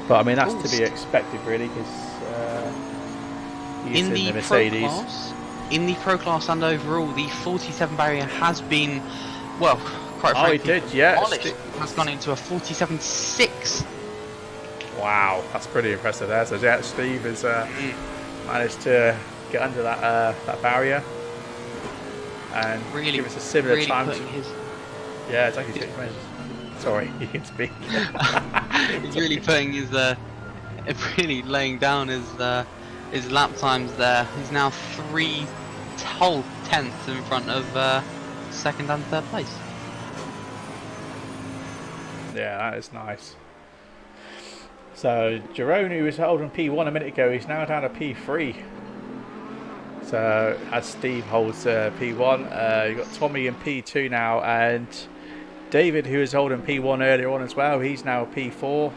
But I mean, that's to be expected really, because he's in the Mercedes. In the Pro Class and overall, the 47 barrier has been, well, quite frankly, he did, yeah. Has gone into a 47.6. Wow, that's pretty impressive there. So yeah, Steve has managed to get under that barrier and really give us a similar time. Yeah, exactly. Sorry, you can speak. He's really putting his, really laying down his lap times there. He's now 3 whole tenths in front of second and third place. Yeah, that is nice. So Jerome, who was holding P1 a minute ago, he's now down to P3. So as Steve holds P1, you've got Tommy in P2 now, and David, who was holding P1 earlier on as well, he's now P4.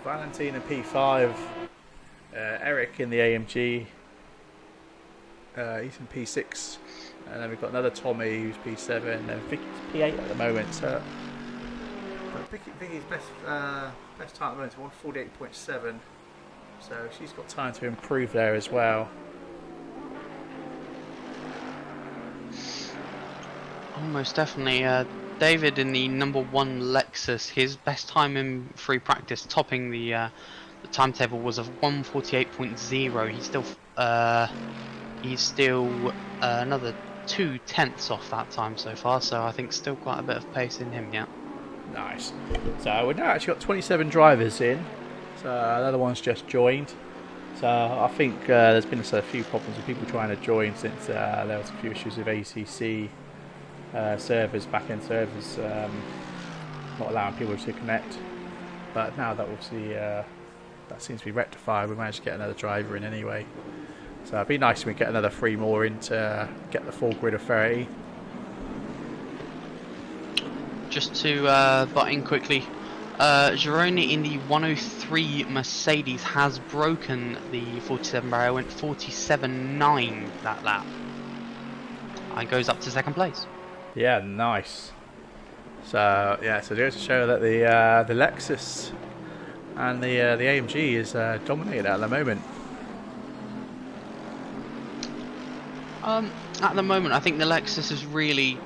Valentine in P5. Eric in the AMG. He's in P6. And then we've got another Tommy who's P7, and Vicky's P8 at the moment. So Vicky's best time at the moment is 148.7. So she's got time to improve there as well. Almost definitely. David in the number 1 Lexus, his best time in free practice, topping the timetable, was of 148.0. He's still another 2 tenths off that time so far, so I think still quite a bit of pace in him yet. Nice. So we've now actually got 27 drivers in. So another one's just joined. So I think there's been a few problems with people trying to join since there was a few issues with ACC servers, back-end servers, not allowing people to connect. But now that obviously that seems to be rectified, we managed to get another driver in anyway. So it'd be nice if we get another 3 more in to get the full grid of 30. Just to butt in quickly, Gironi in the 103 Mercedes has broken the 47 barrier, went 47.9 that lap, and goes up to second place. Yeah, nice. So yeah, so just to show that the Lexus and the AMG is dominated at the moment. At the moment, I think the Lexus has really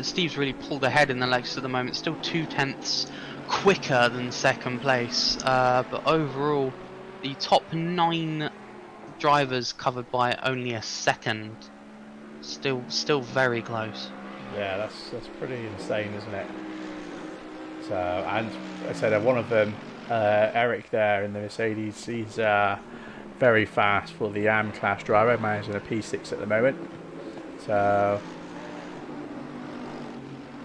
Steve's really pulled ahead in the Lexus at the moment. Still 2 tenths quicker than second place, but overall, the top 9 drivers covered by only a second. Still very close. Yeah, that's pretty insane, isn't it? So, and I said one of them, Eric there in the Mercedes, he's very fast for the AM class driver, managing a P6 at the moment. So,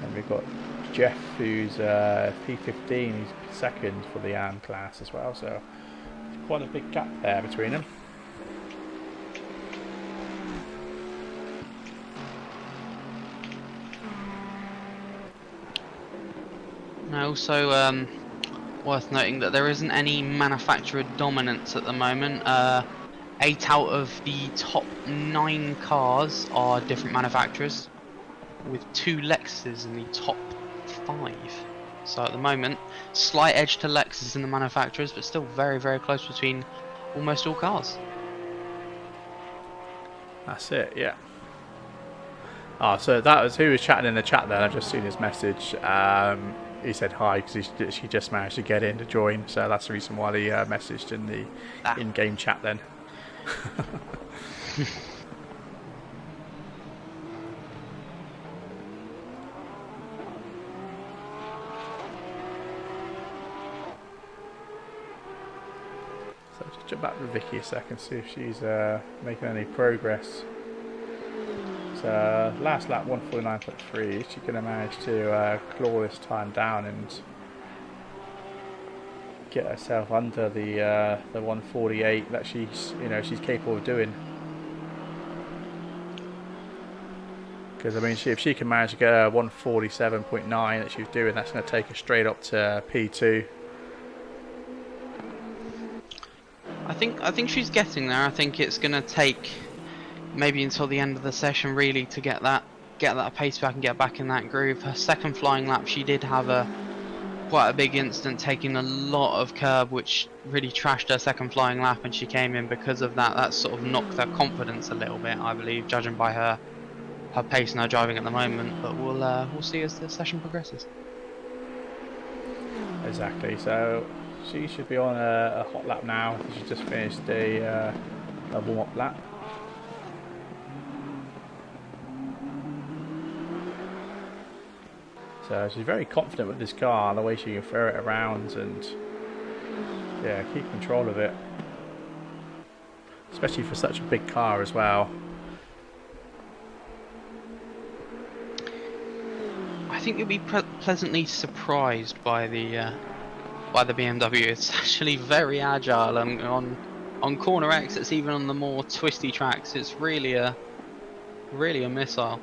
and we've got Jeff, who's P15, he's second for the AM class as well. So, quite a big gap there between them. Also, worth noting that there isn't any manufacturer dominance at the moment. 8 out of the top 9 cars are different manufacturers, with 2 Lexuses in the top 5. So at the moment, slight edge to Lexus in the manufacturers, but still very, very close between almost all cars. That's it, yeah. Oh, so that was who was chatting in the chat there. I've just seen his message. He said hi because he just managed to get in to join, so that's the reason why he messaged in the in-game chat then. So just jump back to Vicky a second, see if she's making any progress. So last lap 149.3, she's going to manage to claw this time down and get herself under the 148 that she's capable of doing. Because I mean, if she can manage to get a 147.9 that she's doing, that's going to take her straight up to P2. I think she's getting there. I think it's going to take maybe until the end of the session really to get that pace back and get back in that groove. Her second flying lap, she did have quite a big incident, taking a lot of curb, which really trashed her second flying lap, and she came in because of that. That sort of knocked her confidence a little bit, I believe, judging by her pace and her driving at the moment. But we'll see as the session progresses. Exactly. So she should be on a hot lap now. She just finished a warm-up lap. So she's very confident with this car, the way she can throw it around and keep control of it. Especially for such a big car as well. I think you'll be pleasantly surprised by the BMW. It's actually very agile, and on corner exits, even on the more twisty tracks, it's really a missile.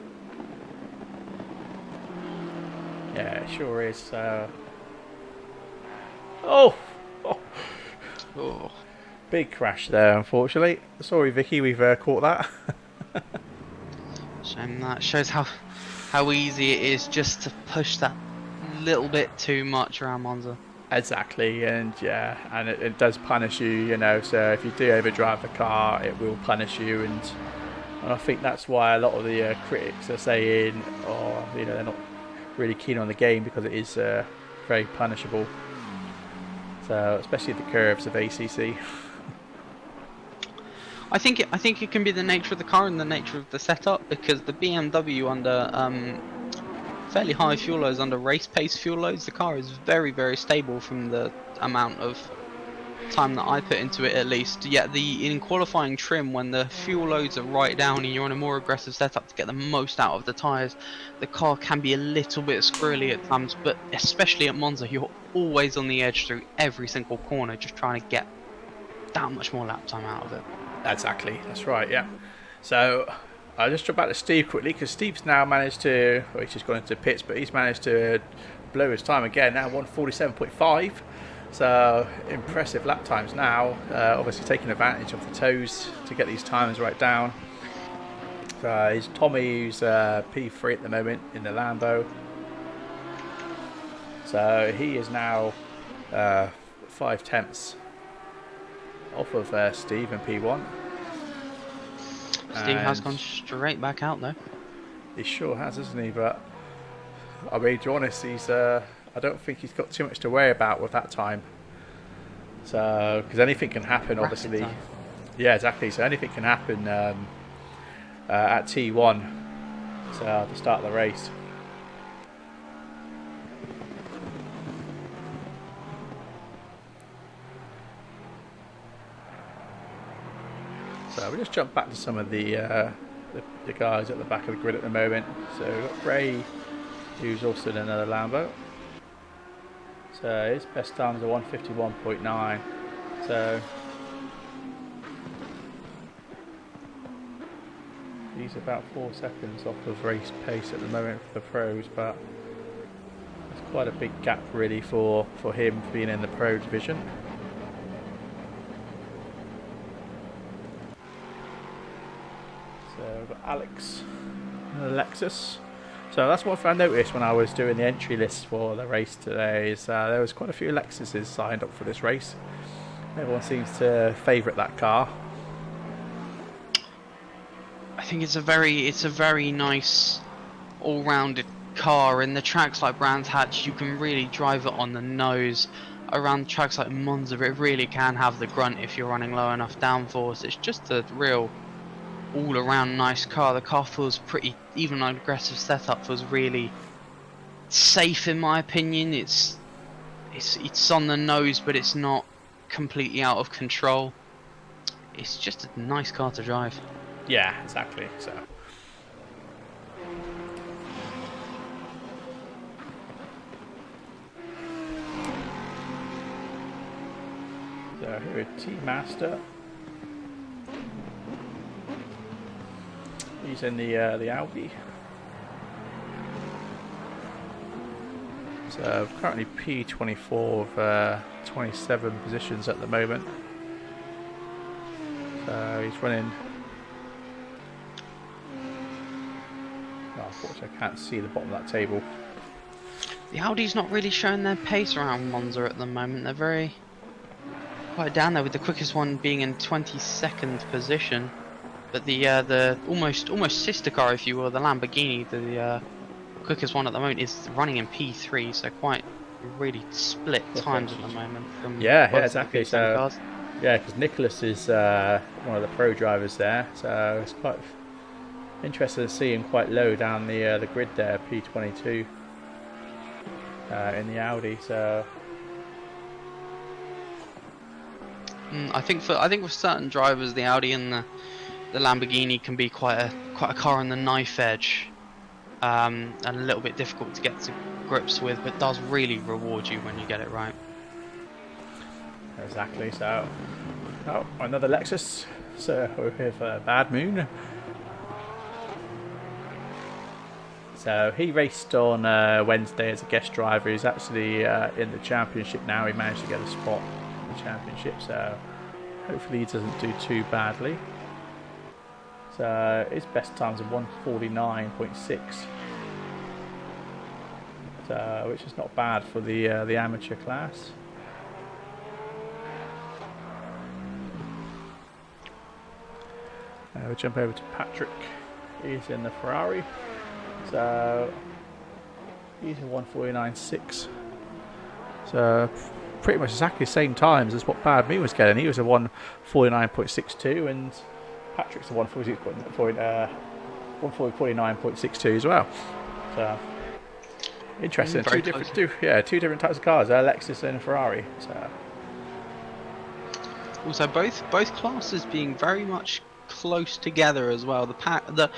Yeah, it sure is. Oh! Big crash there, unfortunately. Sorry, Vicky, we've caught that. Shame. That shows how easy it is just to push that little bit too much around Monza. Exactly, and it does punish you, so if you do overdrive the car, it will punish you, and I think that's why a lot of the critics are saying, they're not really keen on the game, because it is very punishable. So, especially the curves of ACC. I think it can be the nature of the car and the nature of the setup, because the BMW under fairly high fuel loads, under race pace fuel loads, the car is very, very stable from the amount of time that I put into it, at least. Yet in qualifying trim, when the fuel loads are right down and you're on a more aggressive setup to get the most out of the tyres, the car can be a little bit squirrely at times, but especially at Monza, you're always on the edge through every single corner, just trying to get that much more lap time out of it. Exactly, that's right, yeah. So I'll just jump back to Steve quickly, because Steve's now managed to, he's just gone into pits, but he's managed to blow his time again, now 147.5. So impressive lap times now, obviously taking advantage of the toes to get these times right down. So he's Tommy, who's P3 at the moment in the Lambo. So he is now 5 tenths off of Steve in P1. Steve has gone straight back out though. He sure has, hasn't he? But I mean, to be honest, I don't think he's got too much to worry about with that time. So, because anything can happen, obviously. Yeah, exactly. So anything can happen at T1. So at the start of the race. So we'll just jump back to some of the guys at the back of the grid at the moment. So we've got Ray, who's also in another Lambo. So his best times are 151.9. So he's about 4 seconds off of race pace at the moment for the pros, but it's quite a big gap really for him being in the pro division. So we've got Alex and Alexis. So that's what I noticed when I was doing the entry list for the race today, is there was quite a few Lexuses signed up for this race. Everyone seems to favourite that car. I think it's a very nice all-rounded car. In the tracks like Brands Hatch, you can really drive it on the nose. Around tracks like Monza, it really can have the grunt if you're running low enough downforce. It's just a real all-around nice car. The car feels pretty, even an aggressive setup feels really safe in my opinion. It's on the nose, but it's not completely out of control. It's just a nice car to drive. Yeah, exactly. So So here is Thrustmaster. He's in the Audi. So currently P24 of 27 positions at the moment. So he's running. Oh, unfortunately, I can't see the bottom of that table. The Audi's not really showing their pace around Monza at the moment. They're very quite down there, with the quickest one being in 22nd position. But the almost sister car, if you will, the Lamborghini, the quickest one at the moment, is running in P3. So quite really split times at the moment. From Yeah, exactly. So cars. yeah, because Nicholas is one of the pro drivers there, so it's quite interesting to see him quite low down the grid there, P22 in the Audi. So I think for certain drivers, the Audi and the Lamborghini can be quite a car on the knife edge, and a little bit difficult to get to grips with, but does really reward you when you get it right. exactly. So another Lexus. So we have Bad Moon. So he raced on Wednesday as a guest driver. He's actually in the championship now. He managed to get a spot in the championship, so hopefully he doesn't do too badly. So his best times are 1:49.6, so which is not bad for the amateur class. We'll jump over to Patrick. He's in the Ferrari. So he's a 1:49.6. So pretty much exactly the same times as what Bad Me was getting. He was a 1:49.62, and Patrick's a 1:49.62 as well. So interesting. Two different types of cars. Lexus and a Ferrari. So Also, both classes being very much close together as well. The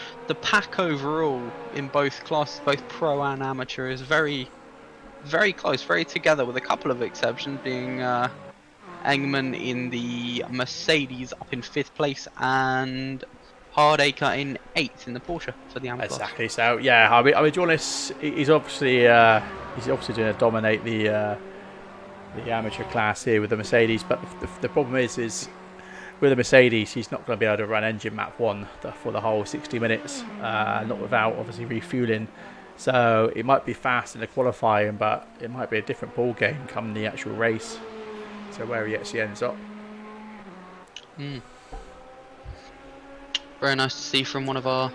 pack overall in both classes, both pro and amateur, is very close, very together, with a couple of exceptions being Engman in the Mercedes up in 5th place and Hardacre in 8th in the Porsche for the amateur class. exactly. So yeah, I mean, Jonas, he's obviously going to dominate the amateur class here with the Mercedes, but the problem is with the Mercedes, he's not going to be able to run engine map 1 for the whole 60 minutes, not without obviously refueling. So it might be fast in the qualifying, but it might be a different ball game come the actual race. So where he actually ends up. Very nice to see from one of our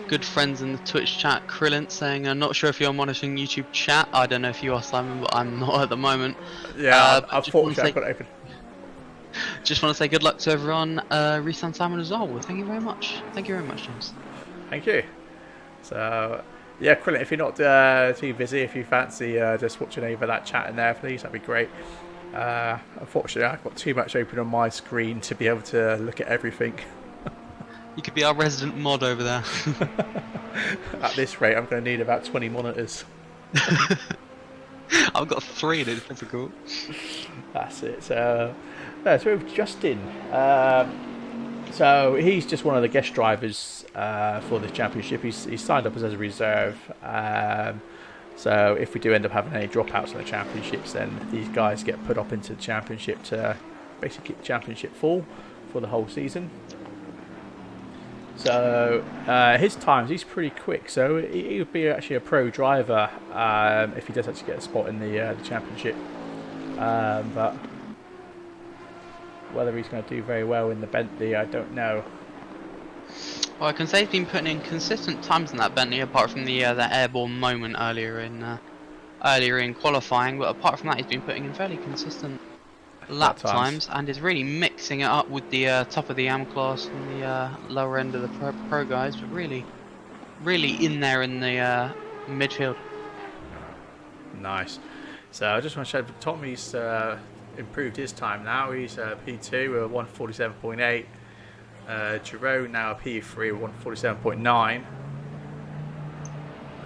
good friends in the Twitch chat, Krillin, saying, "I'm not sure if you're monitoring YouTube chat. I don't know if you are, Simon, but I'm not at the moment." Yeah, unfortunately, I've got it open. Just want to say good luck to everyone, Reese and Simon as well. Thank you very much. Thank you very much, James. Thank you. So yeah, Krillin, if you're not too busy, if you fancy just watching over that chat in there, please, that'd be great. Unfortunately, I've got too much open on my screen to be able to look at everything. You could be our resident mod over there. At this rate, I'm going to need about 20 monitors. I've got 3 and it's difficult. That's it. So with Justin. So he's just one of the guest drivers for the championship. He's signed up as a reserve. So if we do end up having any dropouts in the championships, then these guys get put up into the championship to basically keep the championship full for the whole season. So his times, he's pretty quick. So he would be actually a pro driver if he does actually get a spot in the championship. But whether he's going to do very well in the Bentley, I don't know. Well, I can say he's been putting in consistent times in that Bentley, apart from the that airborne moment earlier in qualifying. But apart from that, he's been putting in fairly consistent lap times, and is really mixing it up with the top of the AM class and the lower end of the pro guys. But really in there in the midfield. Nice. So I just want to show Tommy's improved his time now. He's P2 1:47.8. Jerome now a P3 1:47.9.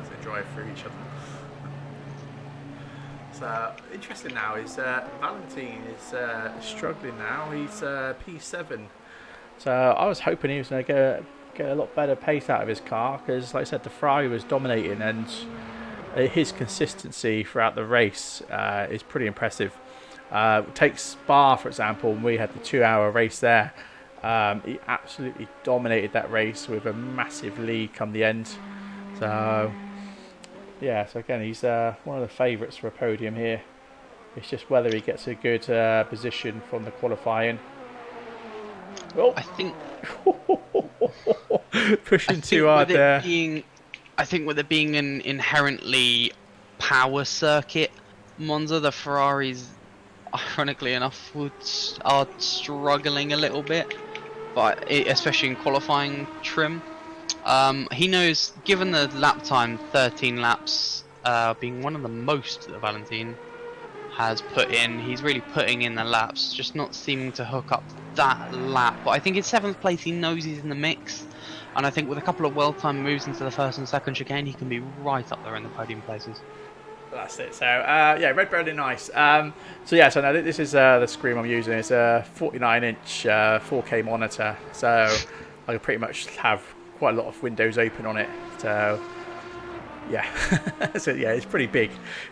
As they drive through each other. So interesting now is Valentine is struggling now. He's P7. So I was hoping he was going to get a lot better pace out of his car because, like I said, the Ferrari was dominating and his consistency throughout the race is pretty impressive. Take Spa for example, and we had the 2-hour race there. He absolutely dominated that race with a massive lead come the end. So yeah, so again, he's one of the favourites for a podium here. It's just whether he gets a good position from the qualifying. Oh, I think pushing too hard there. I think with it being an inherently power circuit, Monza, the Ferraris, ironically enough, are struggling a little bit, but especially in qualifying trim. He knows, given the lap time, 13 laps, being one of the most that Valentine has put in, he's really putting in the laps, just not seeming to hook up that lap. But I think in 7th place, he knows he's in the mix, and I think with a couple of well-timed moves into the first and second chicane, he can be right up there in the podium places. That's it. So yeah, red, brown, and ice. So yeah, so now this is the screen I'm using. It's a 49-inch 4K monitor, so I can pretty much have quite a lot of windows open on it. So yeah, so yeah, it's pretty big.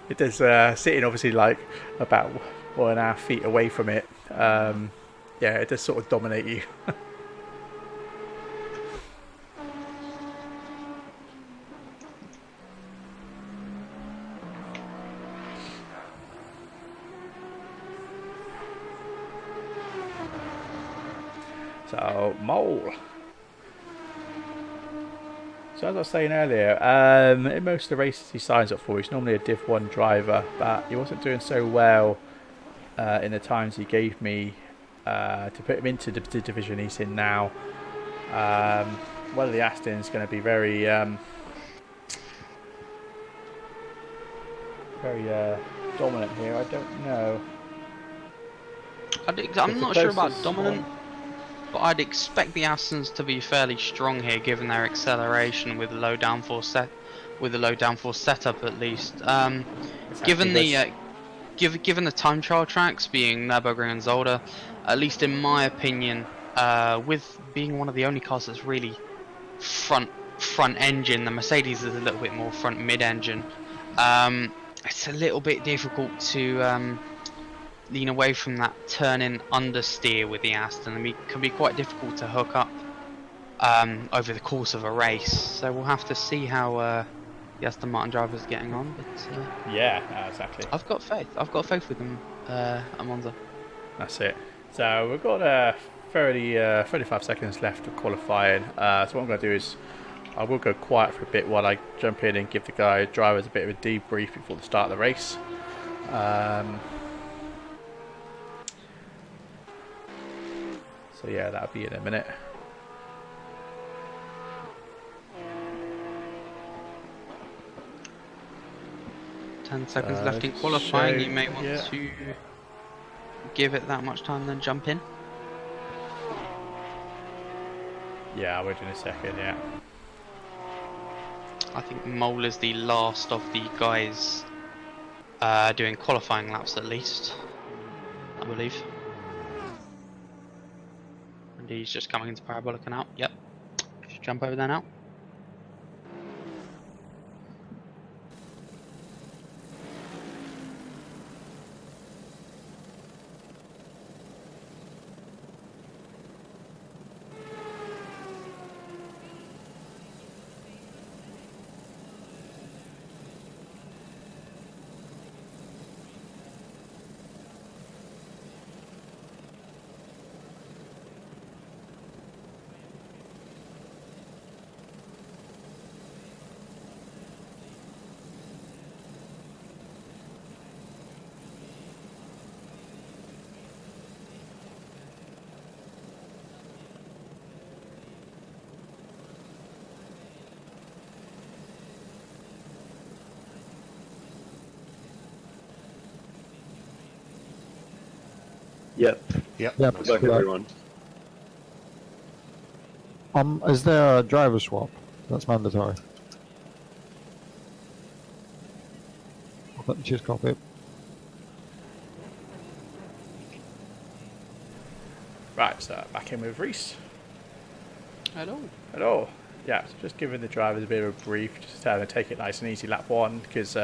It does sitting obviously like about 1.5 feet away from it. Yeah, it does sort of dominate you. So, Mole. So as I was saying earlier, in most of the races he signs up for, he's normally a Div 1 driver, but he wasn't doing so well in the times he gave me to put him into the division he's in now. Whether the Aston's going to be very dominant here, I don't know. I'm not sure about dominant. But I'd expect the Astons to be fairly strong here, given their acceleration with a low downforce setup at least. Given the time trial tracks being Nürburgring and Zolder, at least in my opinion, with being one of the only cars that's really front engine, the Mercedes is a little bit more front mid engine. It's a little bit difficult to lean away from that turn-in understeer with the Aston. I mean, it can be quite difficult to hook up over the course of a race. So we'll have to see how the Aston Martin driver's getting on. But yeah, exactly. I've got faith. I've got faith with them at Monza. That's it. So we've got 35 seconds left of qualifying. So what I'm going to do is I will go quiet for a bit while I jump in and give the drivers a bit of a debrief before the start of the race. So yeah, that'll be in a minute. Ten seconds left in qualifying. You may want to give it that much time, then jump in. Yeah, I'll wait in a second. Yeah. I think Mole is the last of the guys doing qualifying laps, at least. I believe. He's just coming into Parabolic and out. Yep. Just jump over there now. Yep. Yep. Good luck, everyone. Is there a driver swap? That's mandatory. Let me just copy it. Right, so back in with Reese. Hello. Hello. Yeah, so just giving the drivers a bit of a brief, just to take it nice and easy lap 1, because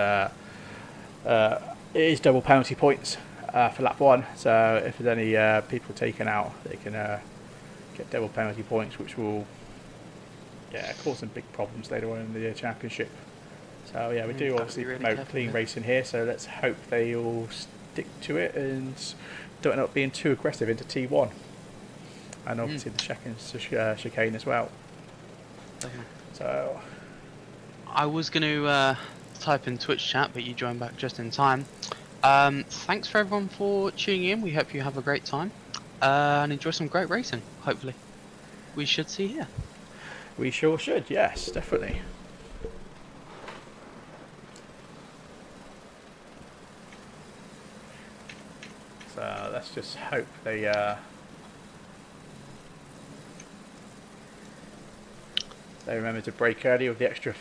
it is double penalty points for lap 1. So if there's any people taken out, they can get double penalty points, which will cause some big problems later on in the championship. So yeah, we do obviously really promote careful, clean yeah. racing here, so let's hope they all stick to it and don't end up being too aggressive into T1. And obviously the chicane as well. Definitely. So I was going to type in Twitch chat, but you joined back just in time. Thanks for everyone for tuning in. We hope you have a great time and enjoy some great racing, hopefully. We should see here. we sure should, yes, definitely. So let's just hope they remember to brake early with the extra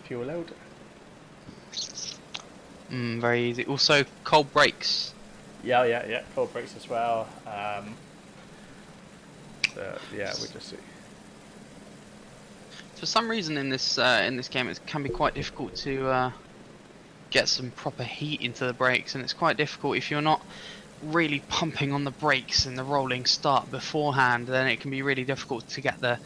fuel load. Very easy. Also, cold brakes. Yeah. Cold brakes as well. So yeah, we'll just see. For some reason in this game, it can be quite difficult to get some proper heat into the brakes, and it's quite difficult if you're not really pumping on the brakes in the rolling start beforehand. Then it can be really difficult to get the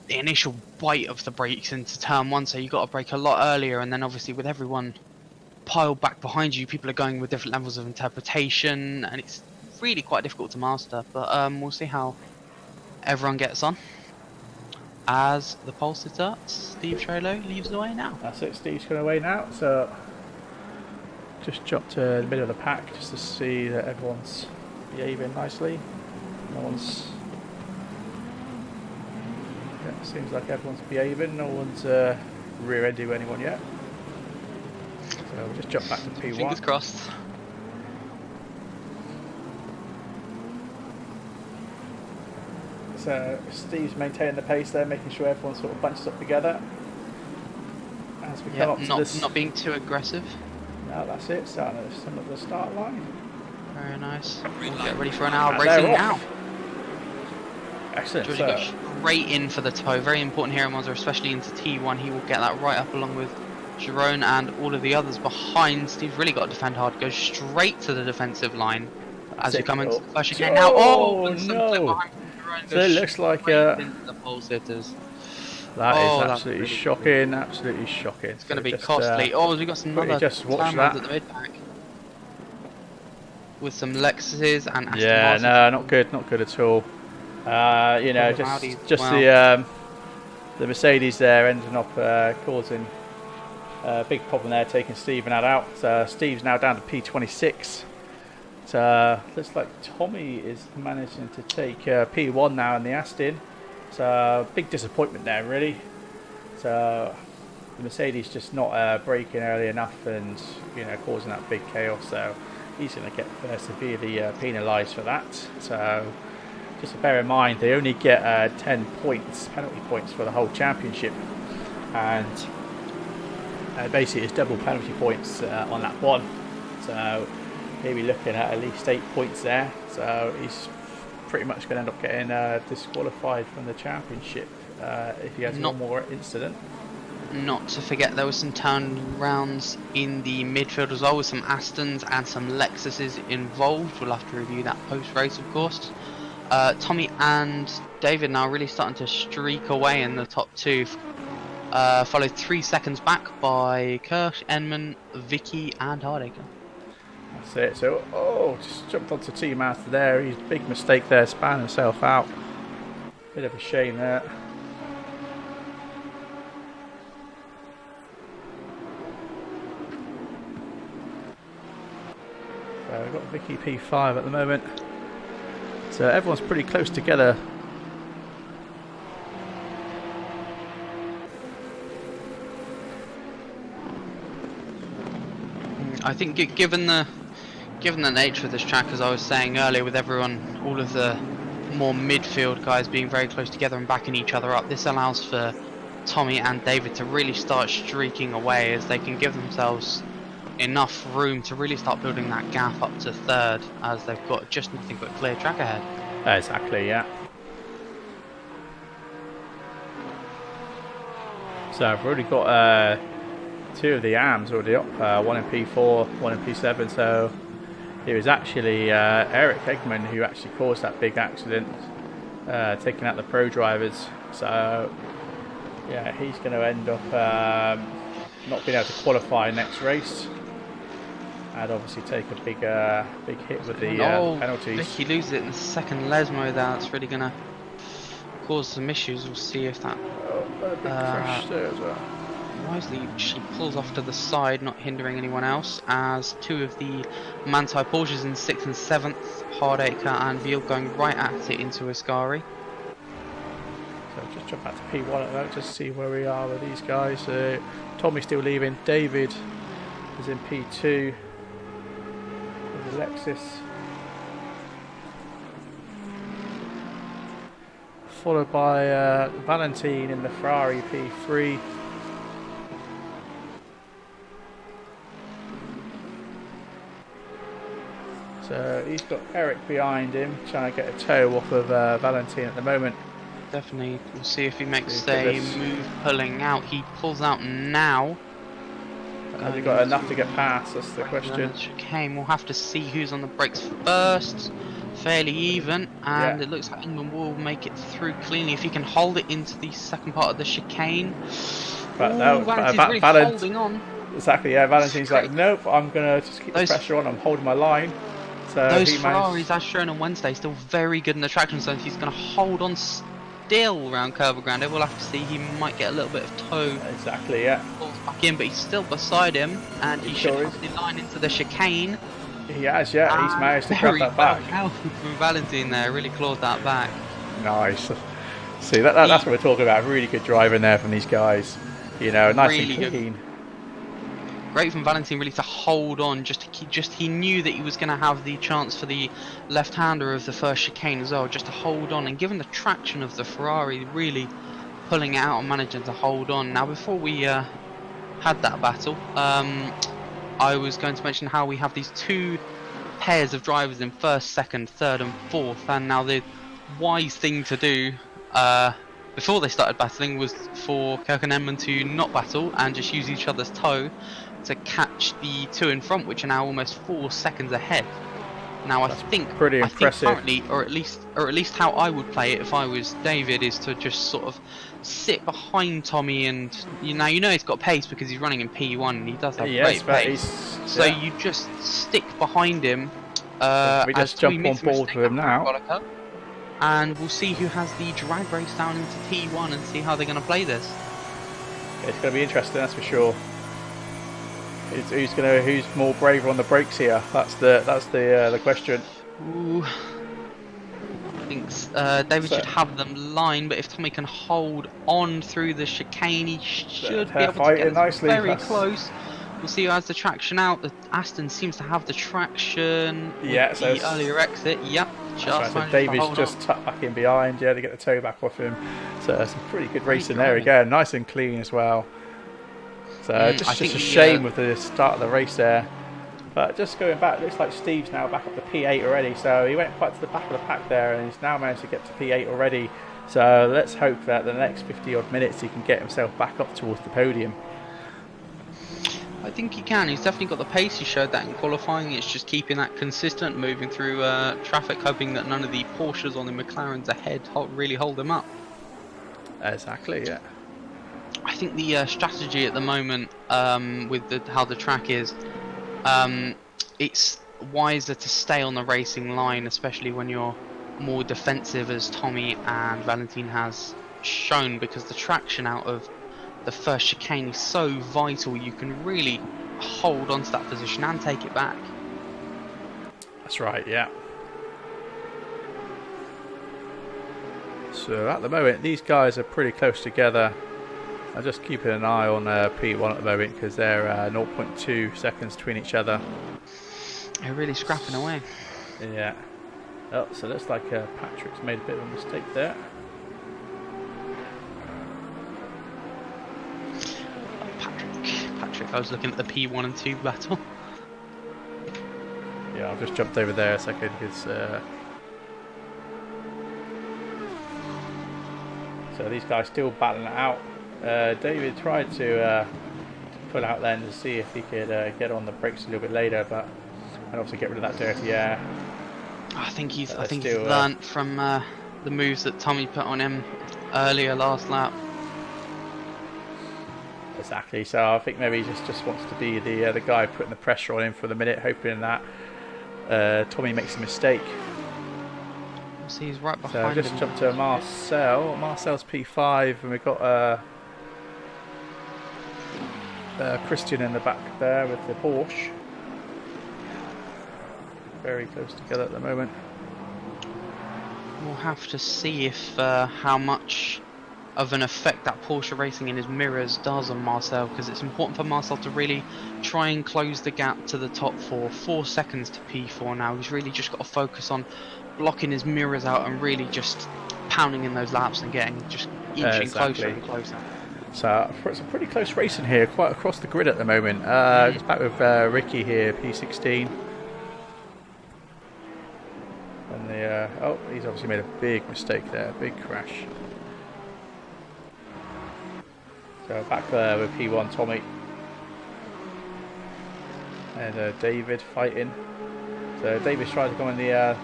initial bite of the brakes into turn 1. So you got to brake a lot earlier, and then obviously with everyone piled back behind you, people are going with different levels of interpretation, and it's really quite difficult to master. But we'll see how everyone gets on. As the pole sitter, Steve Trollo, leaves the way now. That's it, Steve's going away now, so just jump to the middle of the pack just to see that everyone's behaving nicely. No one's... Yeah, seems like everyone's behaving, no one's rear-ending anyone yet. So we'll just jump back to P1. Fingers crossed. So Steve's maintaining the pace there, making sure everyone sort of bunches up together. As we come up to this... Not being too aggressive. No, that's it, starting at some of the start line. Very nice. We'll get ready for an hour And racing they're now. off. Excellent. Georgie So, got straight in for the toe. Very important here in Monza, especially into T1. He will get that right up along with Jerome and all of the others behind. Steve's really got to defend hard. Goes straight to the defensive line as you come into the flash again. Now, no! So it looks like into the pole sitters. that is that's absolutely really shocking. Absolutely shocking. It's going to be costly. We got some quickly other just watch turn that. ones at the mid pack with some Lexuses and Aston Yeah, Martins. no, not good. Not good at all. You know, Audis as just well. the Mercedes there ending up causing a big problem there, taking Steve and that out. So Steve's now down to P26. So looks like Tommy is managing to take P1 now in the Aston. So big disappointment there, really. So the Mercedes just not braking early enough and causing that big chaos. So he's going to get severely penalised for that. So just to bear in mind, they only get 10 points, penalty points for the whole championship, and basically it's double penalty points on that one. So maybe looking at least 8 points there. So he's pretty much going to end up getting disqualified from the championship if he has one more incident. Not to forget, there was some turnarounds in the midfield as well, with some Astons and some Lexuses involved. We'll have to review that post-race, of course. Tommy and David now really starting to streak away in the top two, followed 3 seconds back by Kirsch, Enman, Vicky and Hardacre. That's it. So, just jumped onto T-Master there. He's big mistake there, span himself out. Bit of a shame there. So we've got Vicky P5 at the moment. So everyone's pretty close together. I think given the nature of this track, as I was saying earlier, with everyone, all of the more midfield guys being very close together and backing each other up, this allows for Tommy and David to really start streaking away, as they can give themselves enough room to really start building that gap up to third, as they've got just nothing but clear track ahead. Exactly, yeah. So I've already got 2 of the ARMs already up, one in P4, one in P7, so it was actually Eric Eggman who actually caused that big accident, taking out the pro drivers. So yeah, he's going to end up not being able to qualify next race, and obviously take a big hit with the penalties. Vicky loses it in the second Lesmo. That's really going to cause some issues. We'll see if that A big crash there as well. wisely she pulls off to the side, not hindering anyone else, as 2 of the Manti Porsches in 6th and 7th, Hardacre and Veal, going right at it into Ascari. So just jump back to P1 at the moment, just see where we are with these guys. Tommy's still leaving. David is in P2 with the Lexus, followed by Valentine in the Ferrari P3. So he's got Eric behind him, trying to get a toe off of Valentine at the moment. Definitely, we'll see if he makes a move pulling out. He pulls out now. Has he got enough to get past? That's the question. Chicane. We'll have to see who's on the brakes first. Fairly even, and it looks like England will make it through cleanly if he can hold it into the second part of the chicane. But no, Valentine's really holding on. Exactly, yeah. Valentine's like, nope, I'm gonna just keep the pressure on. I'm holding my line. So those Ferraris, as shown on Wednesday, still very good in the traction zone. He's going to hold on still around Curva Grande. We'll have to see. He might get a little bit of toe. Exactly, yeah. Pulls back in, but he's still beside him, and he should have the line into the chicane. He has, yeah. He's managed to grab that back. From Valentine there, really clawed that back. Nice. See, that's what we're talking about. Really good driving there from these guys. You know, nice really and clean. Good. Great from Valentine, really, to hold on. He knew that he was going to have the chance for the left-hander of the first chicane as well, just to hold on. And given the traction of the Ferrari, really pulling it out and managing to hold on. Now, before we had that battle, I was going to mention how we have these 2 pairs of drivers in first, second, third, and fourth. And now the wise thing to do before they started battling was for Kirk and Edmund to not battle and just use each other's toe to catch the 2 in front, which are now almost 4 seconds ahead. Now That's pretty impressive. I think currently, or at least how I would play it if I was David, is to just sort of sit behind Tommy, and you know he's got pace because he's running in P1 and he does have great pace. So you just stick behind him. We just jump on board with him now. And we'll see who has the drag race down into T1 and see how they're going to play this. It's going to be interesting, that's for sure. Who's more braver on the brakes here? That's the question. Ooh. I think David should have them line, but if Tommy can hold on through the chicane, he should be able to get nicely. Very close. We'll see who has the traction out. The Aston seems to have the traction. Yeah, so the earlier exit. Yep. Just so David's just tucked back in behind, to get the toe back off him. So some pretty good racing there again, nice and clean as well. So just a shame with the start of the race there. But just going back, looks like Steve's now back up to P8 already. So he went quite to the back of the pack there, and he's now managed to get to P8 already. So let's hope that the next 50 odd minutes he can get himself back up towards the podium. I think he can. He's definitely got the pace. He showed that in qualifying. It's just keeping that consistent, moving through traffic, hoping that none of the Porsches on the McLarens ahead really hold him up. Exactly, yeah. I think the strategy at the moment, with how the track is, it's wiser to stay on the racing line, especially when you're more defensive, as Tommy and Valentine has shown, because the traction out of the first chicane is so vital. You can really hold on to that position and take it back. That's right, yeah. So at the moment these guys are pretty close together. I'm just keeping an eye on P1 at the moment because they're 0.2 seconds between each other. They're really scrapping away. Yeah. Oh, so it looks like Patrick's made a bit of a mistake there. Patrick, I was looking at the P1 and 2 battle. Yeah, I've just jumped over there a second because So these guys still battling it out. David tried to pull out then to see if he could get on the brakes a little bit later, but and obviously get rid of that dirty air. I think he's Still, learnt from the moves that Tommy put on him earlier last lap. Exactly. So I think maybe he just wants to be the guy putting the pressure on him for the minute, hoping that Tommy makes a mistake. See, he's right So behind just him. jump to Marcel. Marcel's P5, and we've got Christian in the back there with the Porsche. Very close together at the moment. We'll have to see if how much of an effect that Porsche racing in his mirrors does on Marcel, because it's important for Marcel to really try and close the gap to the top 4 seconds to P4 now. He's really just got to focus on blocking his mirrors out and really just pounding in those laps and getting just inching closer and closer. So it's a pretty close racing here, quite across the grid at the moment. Just back with Ricky here, P16. And oh, he's obviously made a big mistake there, big crash. So back there with P1 Tommy. And David fighting. So David's trying to go in the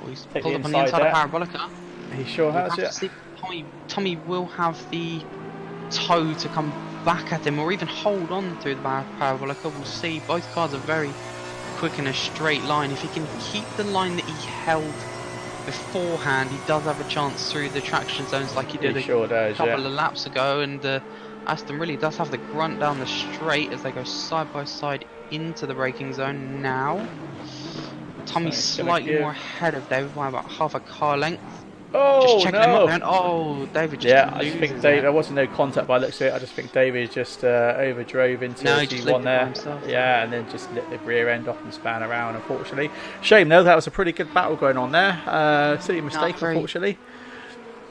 He's take pulled the up on the inside inside there. of Parabolica. He sure has, yeah. Tommy will have the toe to come back at him, or even hold on through the Parabolica. We'll see. Both cars are very quick in a straight line. If he can keep the line that he held beforehand, he does have a chance through the traction zones like he did a couple of laps ago. And Aston really does have the grunt down the straight as they go side by side into the braking zone now. Tommy's slightly more ahead of David by about half a car length. Oh, just checking him no! up there. Oh, David just Yeah, I loses just think it. David, there wasn't no contact by the looks of it. I just think David just overdrove into T1 there. Yeah, and then just lit the rear end off and span around, unfortunately. Shame though, that was a pretty good battle going on there. Silly mistake, unfortunately.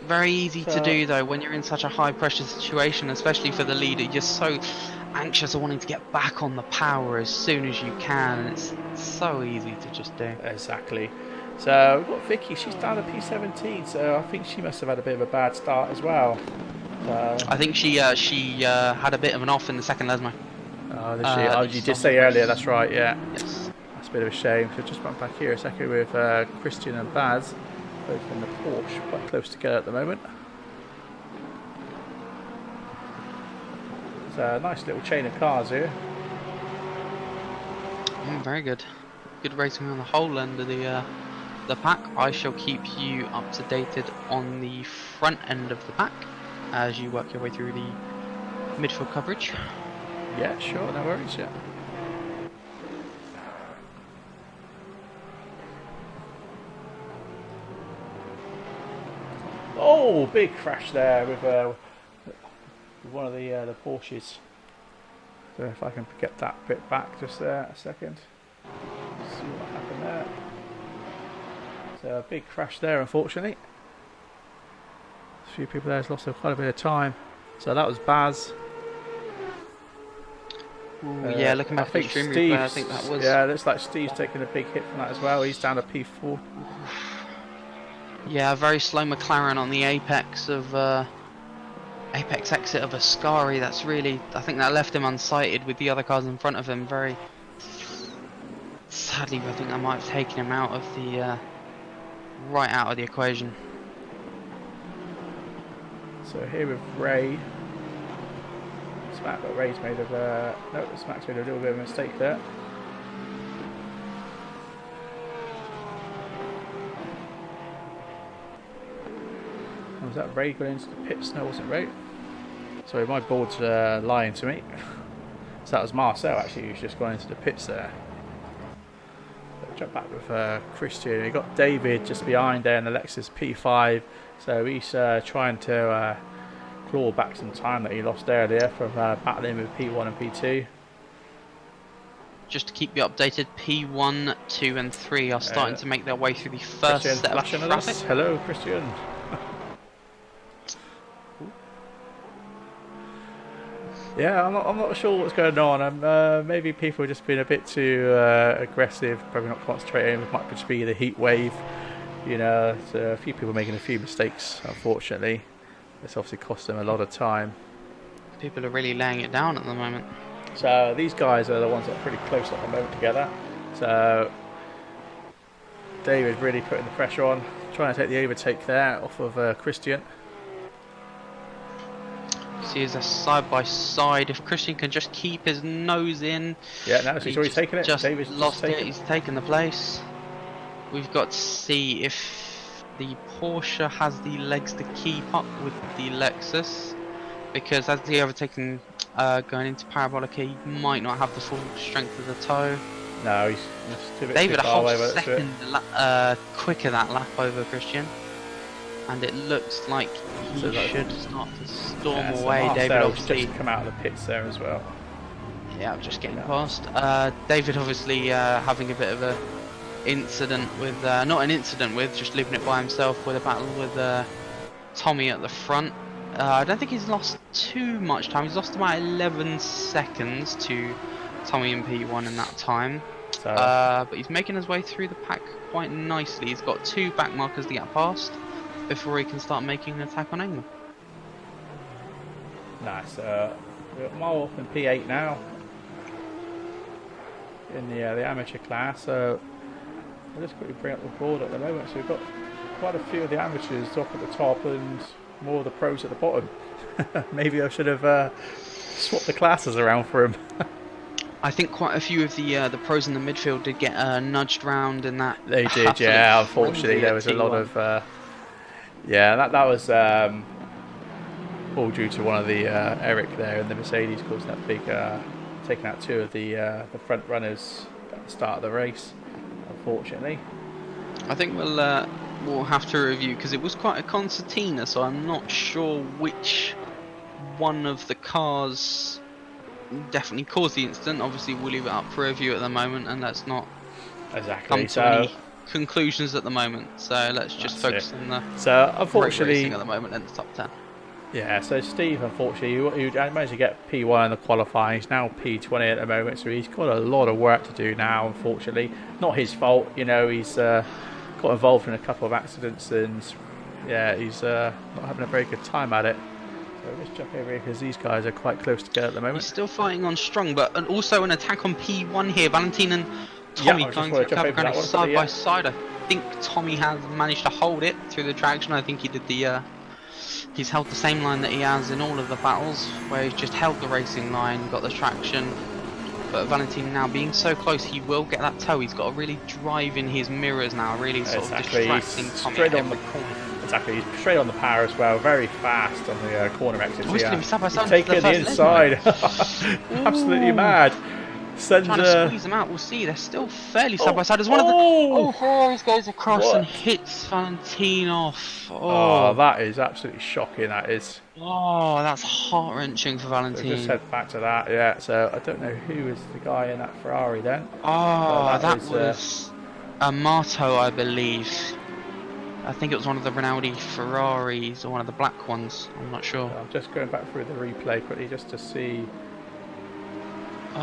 Very easy to do though when you're in such a high pressure situation, especially for the leader. You're so anxious of wanting to get back on the power as soon as you can, and it's so easy to just do. Exactly. So we've got Vicky, she's down to P17, so I think she must have had a bit of a bad start as well. I think she had a bit of an off in the second Lesmo. Oh, did she? Oh, you did say earlier, that's right, yeah. Yes. That's a bit of a shame. So just run back here a second with Christian and Baz, both in the Porsche, quite close together at the moment. It's a nice little chain of cars here. Very good. Good racing on the whole end of the pack. I shall keep you up to dated on the front end of the pack as you work your way through the midfield coverage. Yeah, sure, no worries, yeah. Oh, big crash there with one of the Porsches. So if I can get that bit back just there a second. See what happened there. So a big crash there, unfortunately. A few people there has lost quite a bit of time. So that was Baz. Yeah, looking back at the stream replay, I think that was... Yeah, it looks like Steve's taking a big hit from that as well. He's down to P4. Yeah, very slow McLaren on the apex of apex exit of Ascari. That's really, I think that left him unsighted with the other cars in front of him. Very sadly, I think that might have taken him out of the right out of the equation. So here with Ray. Smack, but Ray's made of no, Smack's made a little bit of a mistake there. Was that Ray going into the pits? No, it wasn't Ray. Sorry, my board's lying to me. So that was Marcel actually, who's just gone into the pits there. So jump back with Christian. You got David just behind there in the Lexus P5. So he's trying to claw back some time that he lost earlier from battling with P1 and P2. Just to keep you updated, P1, 2 and 3 are starting to make their way through the first Christian set of traffic. Hello, Christian. Yeah, I'm not sure what's going on. Maybe people have just been a bit too aggressive, probably not concentrating. It might just be the heat wave, you know. So a few people making a few mistakes, unfortunately. This obviously cost them a lot of time. People are really laying it down at the moment. So these guys are the ones that are pretty close at the moment together. So David really putting the pressure on, trying to take the overtake there off of Christian. See, as a side by side, if Christian can just keep his nose in. Yeah, now he's already taken it. Just David's lost just it. He's taken the place. We've got to see if the Porsche has the legs to keep up with the Lexus, because as the overtaking going into parabolic here, he might not have the full strength of the toe. No, he's too bit David too a far whole away, but second quicker that lap over Christian, and it looks like he So that's- should start to storm so away. David Marcel's obviously, just come out of the pits there as well. yeah, I'm just getting Yeah. past. David obviously having a bit of a incident with, not an incident with, just leaving it by himself with a battle with Tommy at the front. I don't think he's lost too much time. He's lost about 11 seconds to Tommy in P1 in that time. So But he's making his way through the pack quite nicely. He's got 2 back markers to get past before he can start making an attack on England. nice. We're a mile up in P8 now in the amateur class. So I'll just quickly bring up the board at the moment. So we've got quite a few of the amateurs up at the top and more of the pros at the bottom. Maybe I should have swapped the classes around for him. I think quite a few of the pros in the midfield did get nudged round in that. They did, absolute yeah. Unfortunately, frenzy there at was a lot T1. of that was all due to one of the Eric there in the Mercedes causing that big taking out 2 of the front runners at the start of the race. Unfortunately, I think we'll have to review, because it was quite a concertina, so I'm not sure which one of the cars definitely caused the incident. Obviously, we'll leave it up for review at the moment, and let's not exactly. come to So any conclusions at the moment. So let's just focus on the so road unfortunately, racing at the moment and the top 10. yeah. So Steve, unfortunately, he managed to get P1 in the qualifying. He's now P20 at the moment, so he's got a lot of work to do now. Unfortunately, not his fault. You know, he's got involved in a couple of accidents, and yeah, he's not having a very good time at it. So let's jump over here because these guys are quite close together at the He's moment. still fighting on strong, but also an attack on P1 here. Valentin and Yeah, Tommy I just going wanna through jump over cover that ground one side quickly, by yeah. side. I think Tommy has managed to hold it through the traction. I think he did the he's held the same line that he has in all of the battles, where he's just held the racing line, got the traction. But Valentin now being so close, he will get that toe. He's got to really drive in his mirrors now, really sort Exactly, of he's distracting Tommy straight at on the every corner. Exactly, he's straight on the power as well, very fast on the corner exits. Oh, he's Yeah, gonna be side by side he's taking into the the first inside. Absolutely Ooh. mad. Sends Trying to squeeze them out. We'll see. They're still fairly side by side. There's one of the. Oh, Harris goes across What? and hits Valentin off. Oh, that is absolutely shocking. That is. Oh, that's heart wrenching for So Valentin. just head back to that. Yeah. So I don't know who was the guy in that Ferrari then. Oh, But that was Amato, I believe. I think it was one of the Rinaldi Ferraris or one of the black ones. I'm not sure. I'm just going back through the replay quickly just to see. Oh,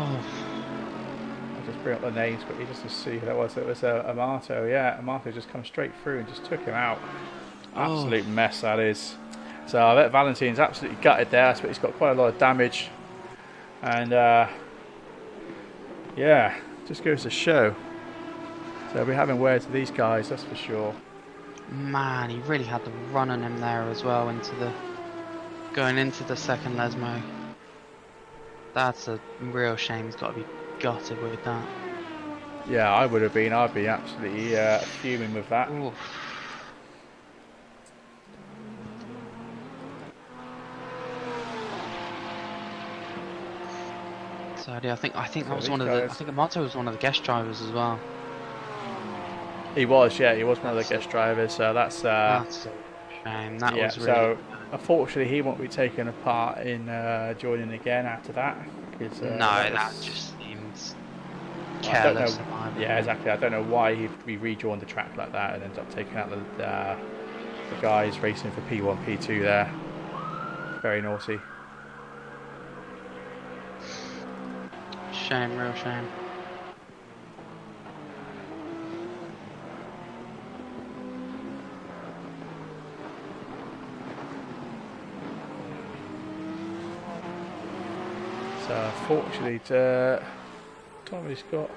I'll just bring up the names quickly just to see who that was. It was Amato. Yeah, Amato just come straight through and just took him out. Absolute mess that is. So I bet Valentin's absolutely gutted there, but he's got quite a lot of damage. And yeah, just goes to show. So we're having words with these guys, that's for sure. man, he really had the run on him there as well going into the second Lesmo. That's a real shame. He's got to be gutted with that. Yeah, I would have been. I'd be absolutely fuming with that. Oof. So yeah, I think that was one of the. I think Amato was one of the guest drivers as well. He was, yeah, he was one of the guest drivers. So that's That's a shame. That yeah. was really. So unfortunately, he won't be taking a part in joining again after that. Cause, no, that just seems I don't careless. know. in my Yeah, opinion. exactly. I don't know why he rejoined the track like that and ended up taking out the guys racing for P1, P2 there. Very naughty. Shame, real shame. So unfortunately, Tommy's got.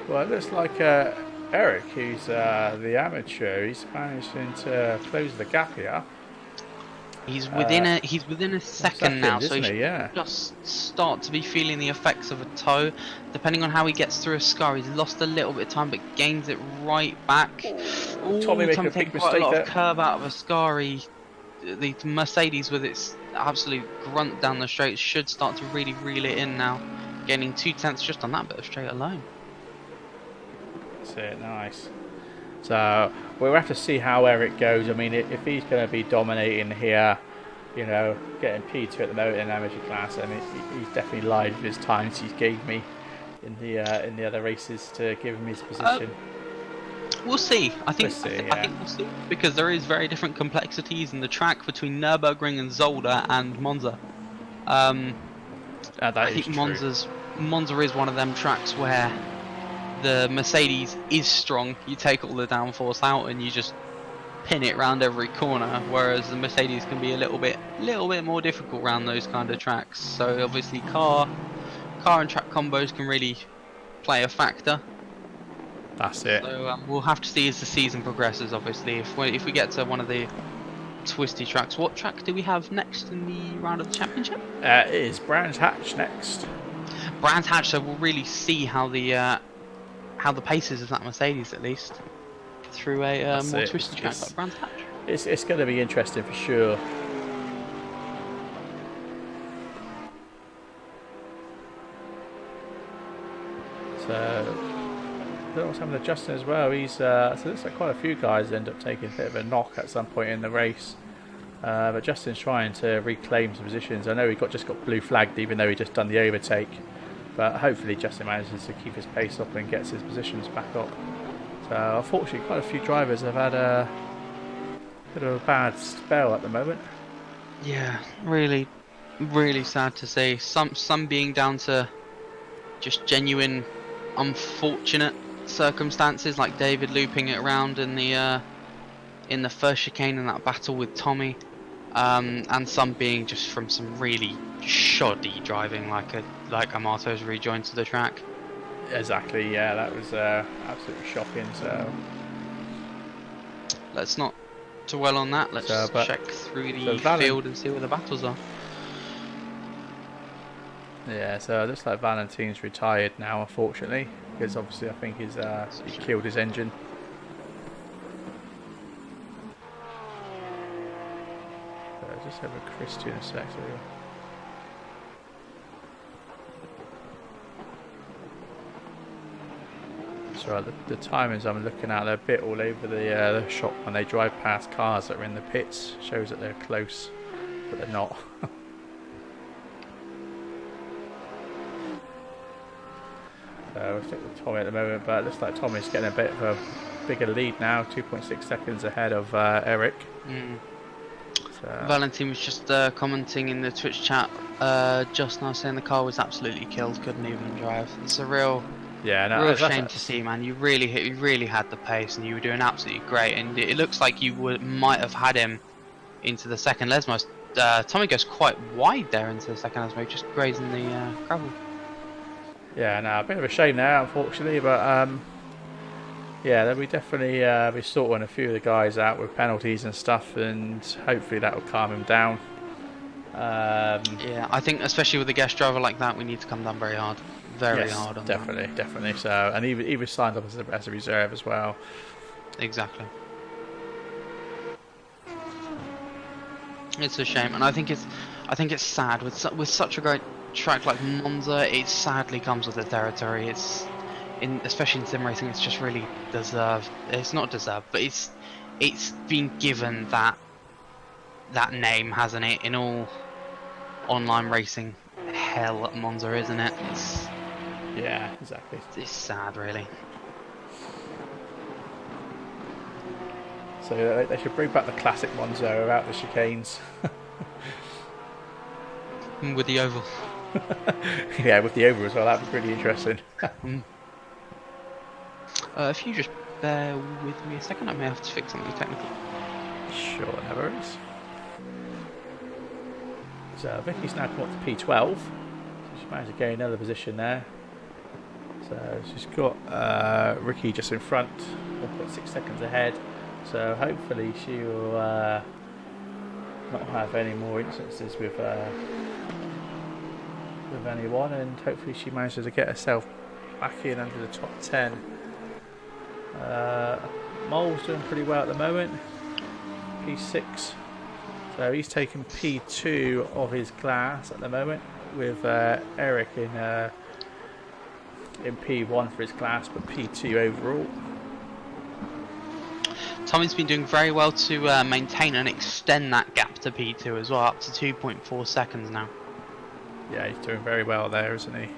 Well, it looks like Eric, who's the amateur, he's managing to close the gap here. He's within a second now, so he isn't should he? Yeah. just start to be feeling the effects of a toe. Depending on how he gets through a scar, he's lost a little bit of time, but gains it right back. Ooh, Tommy making a taking big quite a mistake lot there. of curve out of a scar. The Mercedes with its absolute grunt down the straight should start to really reel it in now, gaining 2/10 just on that bit of straight alone. That's it, nice. So we'll have to see how Eric goes. I mean, if he's going to be dominating here, you know, getting P2 at the moment in amateur class, and he's definitely lied with his times he gave me in the other races to give him his position. We'll see. I think we'll see, because there is very different complexities in the track between Nürburgring and Zolder and Monza. I think Monza is one of them tracks where the Mercedes is strong. You take all the downforce out and you just pin it round every corner, whereas the Mercedes can be a little bit more difficult around those kind of tracks. So obviously car and track combos can really play a factor. That's it. So we'll have to see as the season progresses. Obviously, if we get to one of the twisty tracks, what track do we have next in the round of the championship? It is Brands Hatch next. Brands Hatch. So we'll really see how the paces of that Mercedes, at least, through a more twisty track like Brands Hatch. It's going to be interesting for sure. So, I don't know what's happened to Justin as well. He's so it looks like quite a few guys end up taking a bit of a knock at some point in the race. But Justin's trying to reclaim some positions. I know he just got blue flagged, even though he just done the overtake. But hopefully Justin manages to keep his pace up and gets his positions back up. So unfortunately, quite a few drivers have had a bit of a bad spell at the moment. Yeah, really sad to see. Some being down to just genuine unfortunate circumstances, like David looping it around in the first chicane in that battle with Tommy, and some being just from some really shoddy driving, like Amato's rejoin to the track. Exactly, yeah, that was absolutely shocking. So let's not dwell on that. Let's check through the field and see where the battles are. Yeah, so it looks like Valentine's retired now, unfortunately, because obviously I think he killed his engine. So I'll just have a Christian a sec. So the timings I'm looking at, they're a bit all over the shop when they drive past cars that are in the pits. Shows that they're close, but they're not. So we'll stick with Tommy at the moment, but it looks like Tommy's getting a bit of a bigger lead now, 2.6 seconds ahead of Eric. So Valentine was just commenting in the Twitch chat just now, saying the car was absolutely killed, couldn't even drive. It's a real shame to see, man. You really had the pace, and you were doing absolutely great. And it looks like you might have had him into the second Lesmo. Tommy goes quite wide there into the second Lesmo, just grazing the gravel. Yeah, no, a bit of a shame there, unfortunately, but yeah, we definitely be sorting a few of the guys out with penalties and stuff, and hopefully that will calm him down. Yeah, I think especially with a guest driver like that, we need to come down very hard, hard on definitely, that. Definitely. So, and he was signed up as a reserve as well. Exactly. It's a shame, and I think it's sad with such a great track like Monza. It sadly comes with the territory. Especially in sim racing, it's just really deserved. It's not deserved, but it's been given that name, hasn't it? In all online racing hell at Monza, isn't it? Yeah, exactly. It's sad, really. So they should bring back the classic Monza without the chicanes. With the oval. Yeah, with the oval as well. That'd be pretty interesting. If you just bear with me a second, I may have to fix something technical. Sure, no worries. So Vicky's now come up to P12. So she managed to gain another position there. So she's got Ricky just in front, 1.6 seconds ahead. So hopefully she will not have any more instances with anyone, and hopefully she manages to get herself back in under the top 10. Mole's doing pretty well at the moment, P6. So he's taken P2 of his class at the moment, with Eric in P1 for his class, but P2 overall. Tommy's been doing very well to maintain and extend that gap to P2 as well, up to 2.4 seconds now. Yeah, he's doing very well there, isn't he?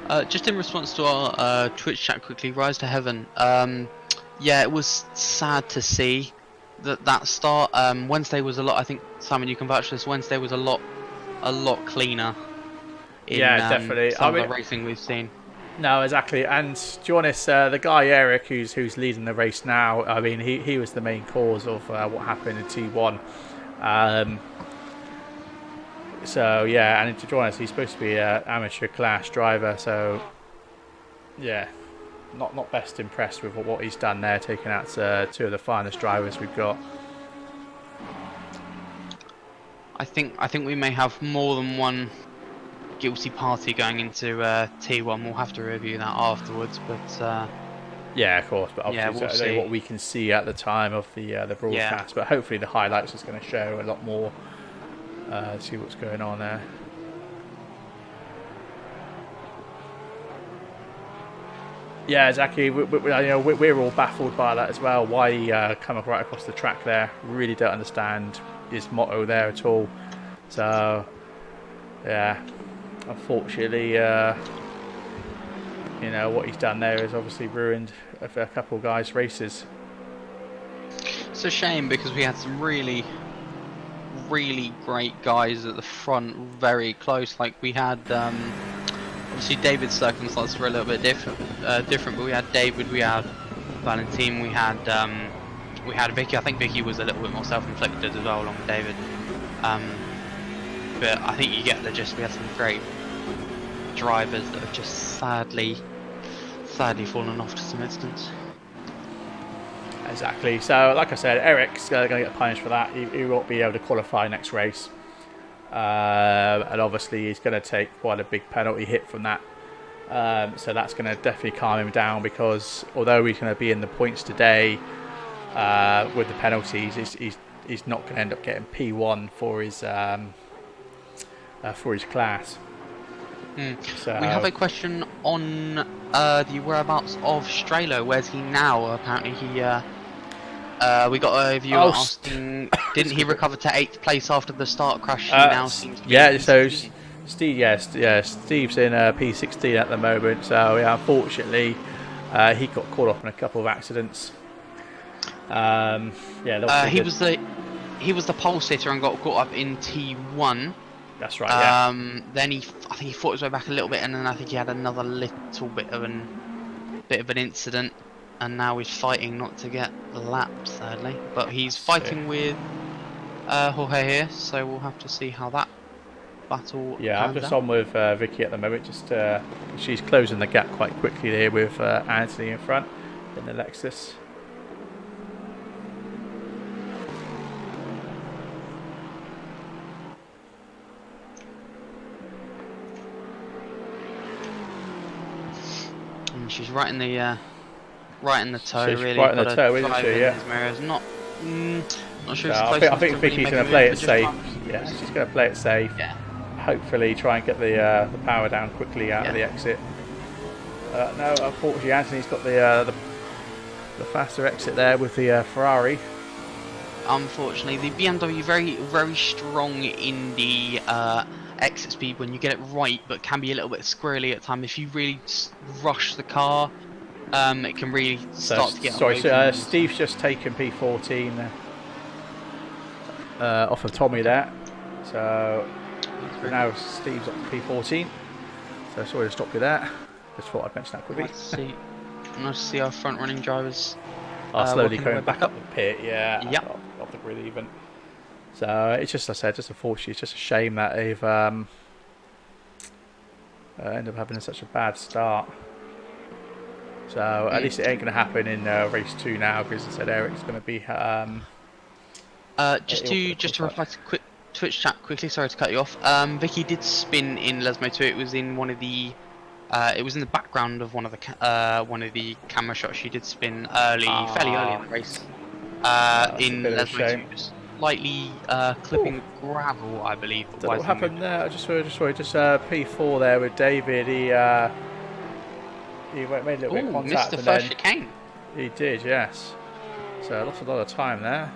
So just in response to our Twitch chat quickly, Rise to Heaven. Yeah, it was sad to see that start. Wednesday was a lot. I think Simon, you can vouch for this. Wednesday was a lot cleaner. In, yeah, definitely. Some of the racing we've seen. No, exactly. And to be honest, the guy Eric, who's leading the race now, I mean, he was the main cause of what happened in T1. So yeah, and to be honest, he's supposed to be an amateur class driver. So yeah, not best impressed with what he's done there, taking out two of the finest drivers we've got. I think we may have more than one guilty party going into T1. We'll have to review that afterwards, but yeah, of course. But obviously, we'll see what we can see at the time of the broadcast. Yeah. But hopefully, the highlights is going to show a lot more. See what's going on there. Yeah, exactly. We're all baffled by that as well. Why he come right across the track there? Really don't understand his motto there at all. So, yeah, unfortunately, what he's done there has obviously ruined a couple of guys' races. It's a shame because we had some really great guys at the front, very close. Like we had. Obviously, David's circumstances were a little bit different, but we had David, we had Valentine, we had Vicky. I think Vicky was a little bit more self-inflicted as well, along with David. But I think you get the gist. We had some great drivers that have just sadly fallen off to some extent. Exactly. So, like I said, Eric's going to get punished for that. He won't be able to qualify next race. And obviously he's going to take quite a big penalty hit from that, so that's going to definitely calm him down, because although he's going to be in the points today with the penalties, he's not going to end up getting P1 for his class. So, we have a question on the whereabouts of Strelo. Where's he now? Apparently we got a viewer asking, didn't he recover to 8th place after the start crash? He now seems to be so Steve's in P16 at the moment. So yeah, unfortunately, he got caught up in a couple of accidents. He was the pole sitter and got caught up in T1. That's right. Yeah. Then I think he fought his way back a little bit, and then I think he had another little bit of an incident. And now he's fighting not to get lapped, sadly. But he's fighting with Jorge here, so we'll have to see how that battle I'm just on with Vicky at the moment. Just she's closing the gap quite quickly there with Anthony in front in the Lexus. And she's right in the toe, she's really. Right in the toe, isn't she? Yeah. Not sure. I think Vicky's going to play it safe. Yeah, she's going to play it safe. Yeah. Hopefully, try and get the power down quickly out of the exit. No, unfortunately, Anthony's got the faster exit there with the Ferrari. Unfortunately, the BMW very strong in the exit speed when you get it right, but can be a little bit squirrely at times. If you really rush the car, it can really start to get. Sorry, Steve's just taken P14 off of Tommy there. So now Steve's on P14. So sorry to stop you there. Just thought I'd mention that quickly. Nice to see our front running drivers are slowly coming back up the pit. Yeah. Yep. Off the grid even. So it's just, as I said, just unfortunately, it's just a shame that they've ended up having such a bad start. So at least it ain't going to happen in race 2 now, because as I said, Eric's going to be. Just to reply to quick Twitch chat quickly. Sorry to cut you off. Vicky did spin in Lesmo 2. It was in one of the. It was in the background of one of the camera shots. She did spin fairly early in the race. In Lesmo 2, just slightly clipping gravel, I believe. Don't know what happened there. I just P4 there with David. He made a little bit of contact. Missed the first chicane. He did, yes. So lost a lot of time there.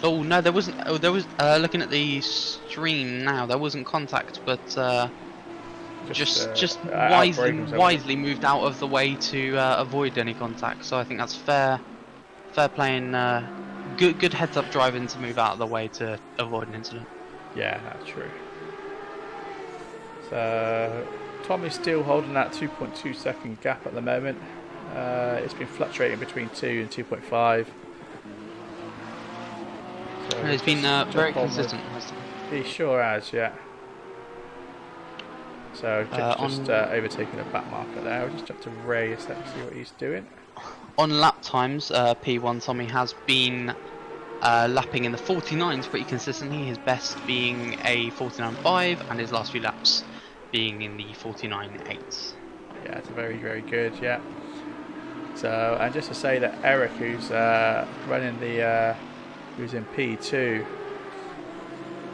Oh no, there wasn't. Oh, there was. Looking at the stream now, there wasn't contact, but just wisely moved out of the way to avoid any contact. So I think that's fair playing. Good heads up driving to move out of the way to avoid an incident. Yeah, that's true. So Tom is still holding that 2.2 second gap at the moment. It's been fluctuating between 2 and 2.5. So he's been very consistent. He sure has, yeah. So just overtaking a back marker there. We'll just jump to Ray a sec to see what he's doing. On lap times, P1 Tommy has been lapping in the 49s pretty consistently, his best being a 49.5 and his last few laps being in the 49.8s. Yeah, it's very, very good, yeah. So, and just to say that Eric, who's running the, who's in P2,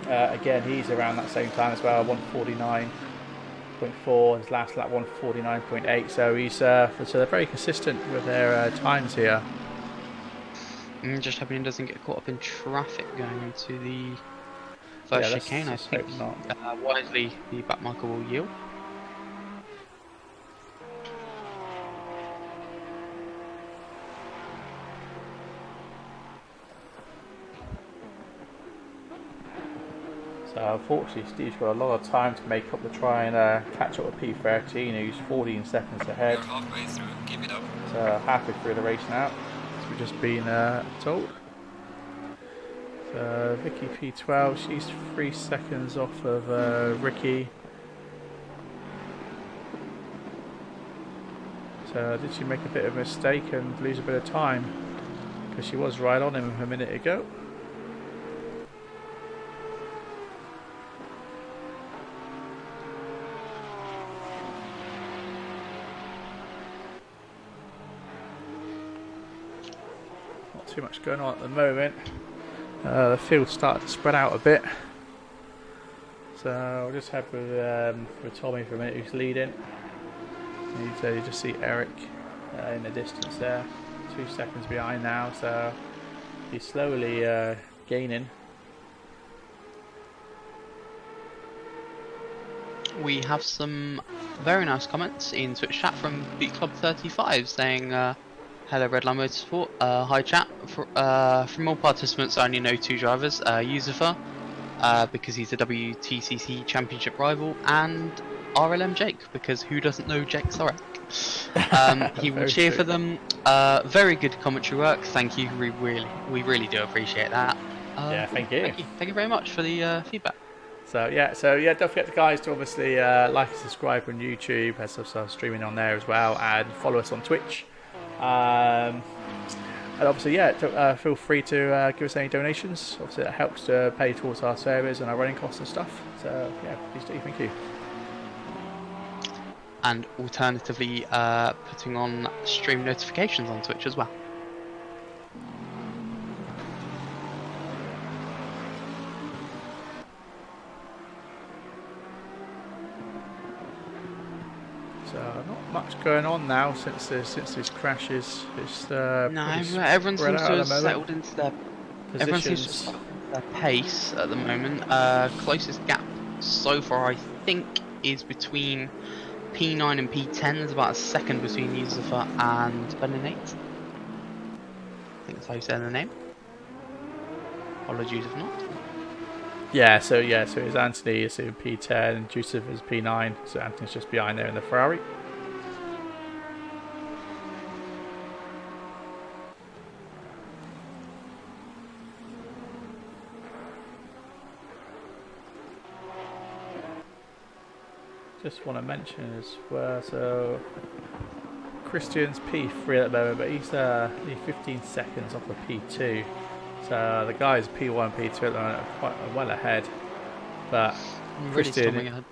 again, he's around that same time as well, 149.4, his last lap 149.8, so he's so they're very consistent with their times here. Just hoping he doesn't get caught up in traffic going into the first chicane. I think wisely the back marker will yield. So unfortunately Steve's got a lot of time to make up to try and catch up with P13, who's 14 seconds ahead. You're halfway through, keep it up. So halfway through the race now, as we've just been told. So Vicky P12, she's 3 seconds off of Ricky. So did she make a bit of a mistake and lose a bit of time? Because she was right on him a minute ago. Too much going on at the moment. The field's started to spread out a bit, so I'll just have with Tommy for a minute, who's leading. You just see Eric in the distance there, 2 seconds behind now, so he's slowly gaining. We have some very nice comments in Twitch chat from Beat Club 35 saying hello Redline Motorsport, hi chat. From all participants I only know 2 drivers, Yusufa, because he's a WTCC championship rival, and RLM Jake, because who doesn't know Jake Sorek? He will cheer for them. Very good commentary work, thank you, we really do appreciate that. Yeah, thank you. Thank you very much for the feedback. So yeah, don't forget guys to obviously like and subscribe on YouTube, as I'm streaming on there as well, and follow us on Twitch. And obviously, feel free to give us any donations. Obviously, that helps to pay towards our servers and our running costs and stuff. So, yeah, please do. Thank you. And alternatively, putting on stream notifications on Twitch as well. So not much going on now since these crashes. It's everyone seems to have settled into their pace at the moment. Closest gap so far, I think, is between P9 and P10. There's about a second between Yusufa and Benenate. I think that's how you say the name. Apologies if not. So it's Anthony is in P10 and Joseph is P9, so Anthony's just behind there in the Ferrari. just want to mention as well, so Christian's P3 at the moment, but he's only 15 seconds off of P2. So the guys P1 and P2 at the moment are quite well ahead. But Really storming ahead.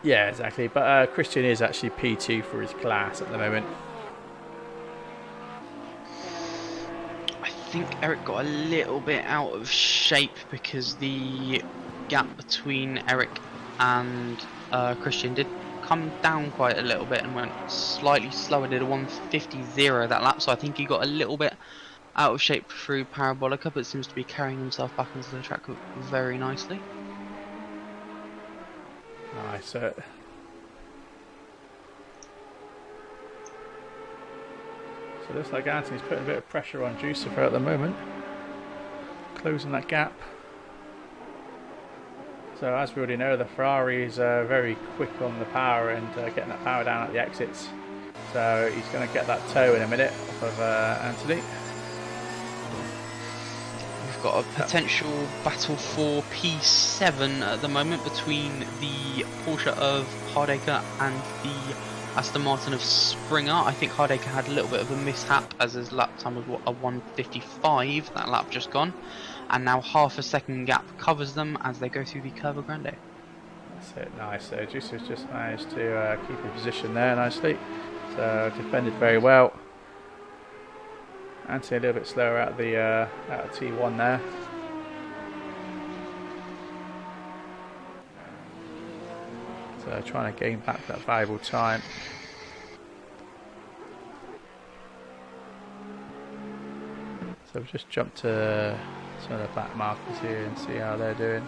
yeah, exactly. But Christian is actually P2 for his class at the moment. I think Eric got a little bit out of shape because the gap between Eric and Christian did come down quite a little bit and went slightly slower, did a 150.0 that lap, so I think he got a little bit out of shape through Parabolica, but seems to be carrying himself back onto the track very nicely. Nice. So it looks like Anthony's putting a bit of pressure on Jucifer at the moment, closing that gap. So as we already know, the Ferrari is very quick on the power and getting that power down at the exits. So he's going to get that toe in a minute off of Anthony. We've got a potential battle for P7 at the moment between the Porsche of Hardacre and the Aston Martin of Springer. I think Hardacre had a little bit of a mishap as his lap time was a 1:55, that lap just gone. And now half a second gap covers them as they go through the Curva Grande. That's it, nice. So Juicer's just managed to keep his position there nicely. So defended very well. Anthony a little bit slower out of T1 there. So trying to gain back that valuable time. So we've just jumped to some of the back markers here and see how they're doing.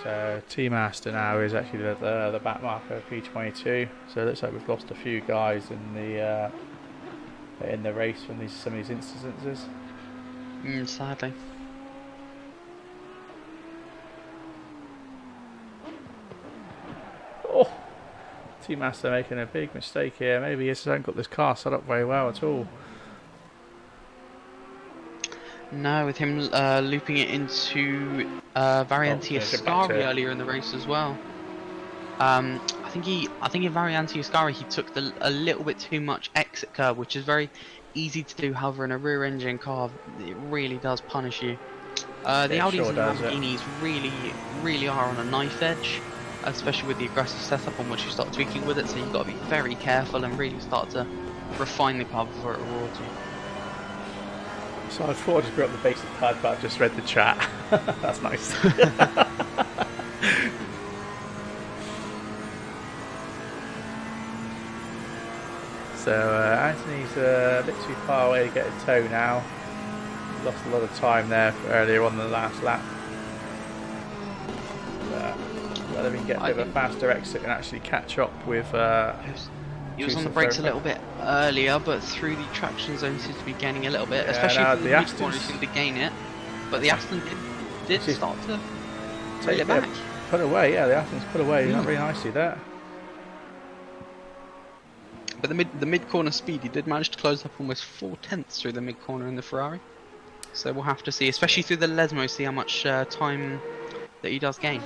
So Thrustmaster now is actually the back marker of P22. So it looks like we've lost a few guys in the race from some of these instances. Sadly. Oh, Thrustmaster making a big mistake here. Maybe he hasn't got this car set up very well at all. No, with him looping it into Variante Ascari earlier in the race as well. I think in Variante Ascari he took a little bit too much exit curve, which is very easy to do. However, in a rear engine car, it really does punish you. The Audis and Lamborghinis really are on a knife edge, especially with the aggressive setup on which you start tweaking with it. So you've got to be very careful and really start to refine the car before it rewards you. So I thought I'd just bring up the basic pad, but I've just read the chat. That's nice. So Anthony's a bit too far away to get a toe now. Lost a lot of time there earlier on the last lap. Whether we can get a bit of a faster exit and actually catch up with... He was on the brakes a little bit earlier, but through the traction zone seems to be gaining a little bit, yeah, especially no, through the mid corner, seemed to gain it. But the Aston did start to take it back. Put away, yeah, the Aston's put away not very nicely there. But the mid corner speed, he did manage to close up almost 4/10 through the mid corner in the Ferrari. So we'll have to see, especially through the Lesmo, see how much time that he does gain.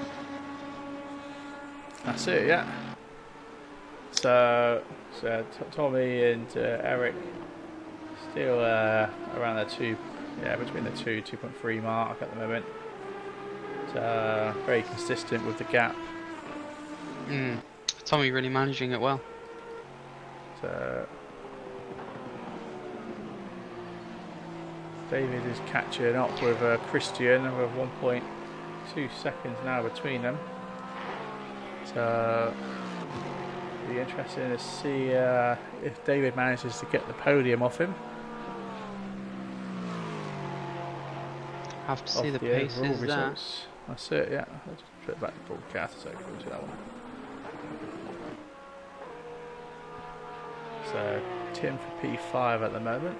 That's it, yeah. So Tommy and Eric still around the between the 2.3 mark at the moment. So very consistent with the gap. Tommy really managing it well. So David is catching up with Christian with 1.2 seconds now between them. So it'll be interesting to see if David manages to get the podium off him. Have to see the paces there. That's it, yeah. I'll just put it back to broadcast so I can do that one. So Tim for P5 at the moment.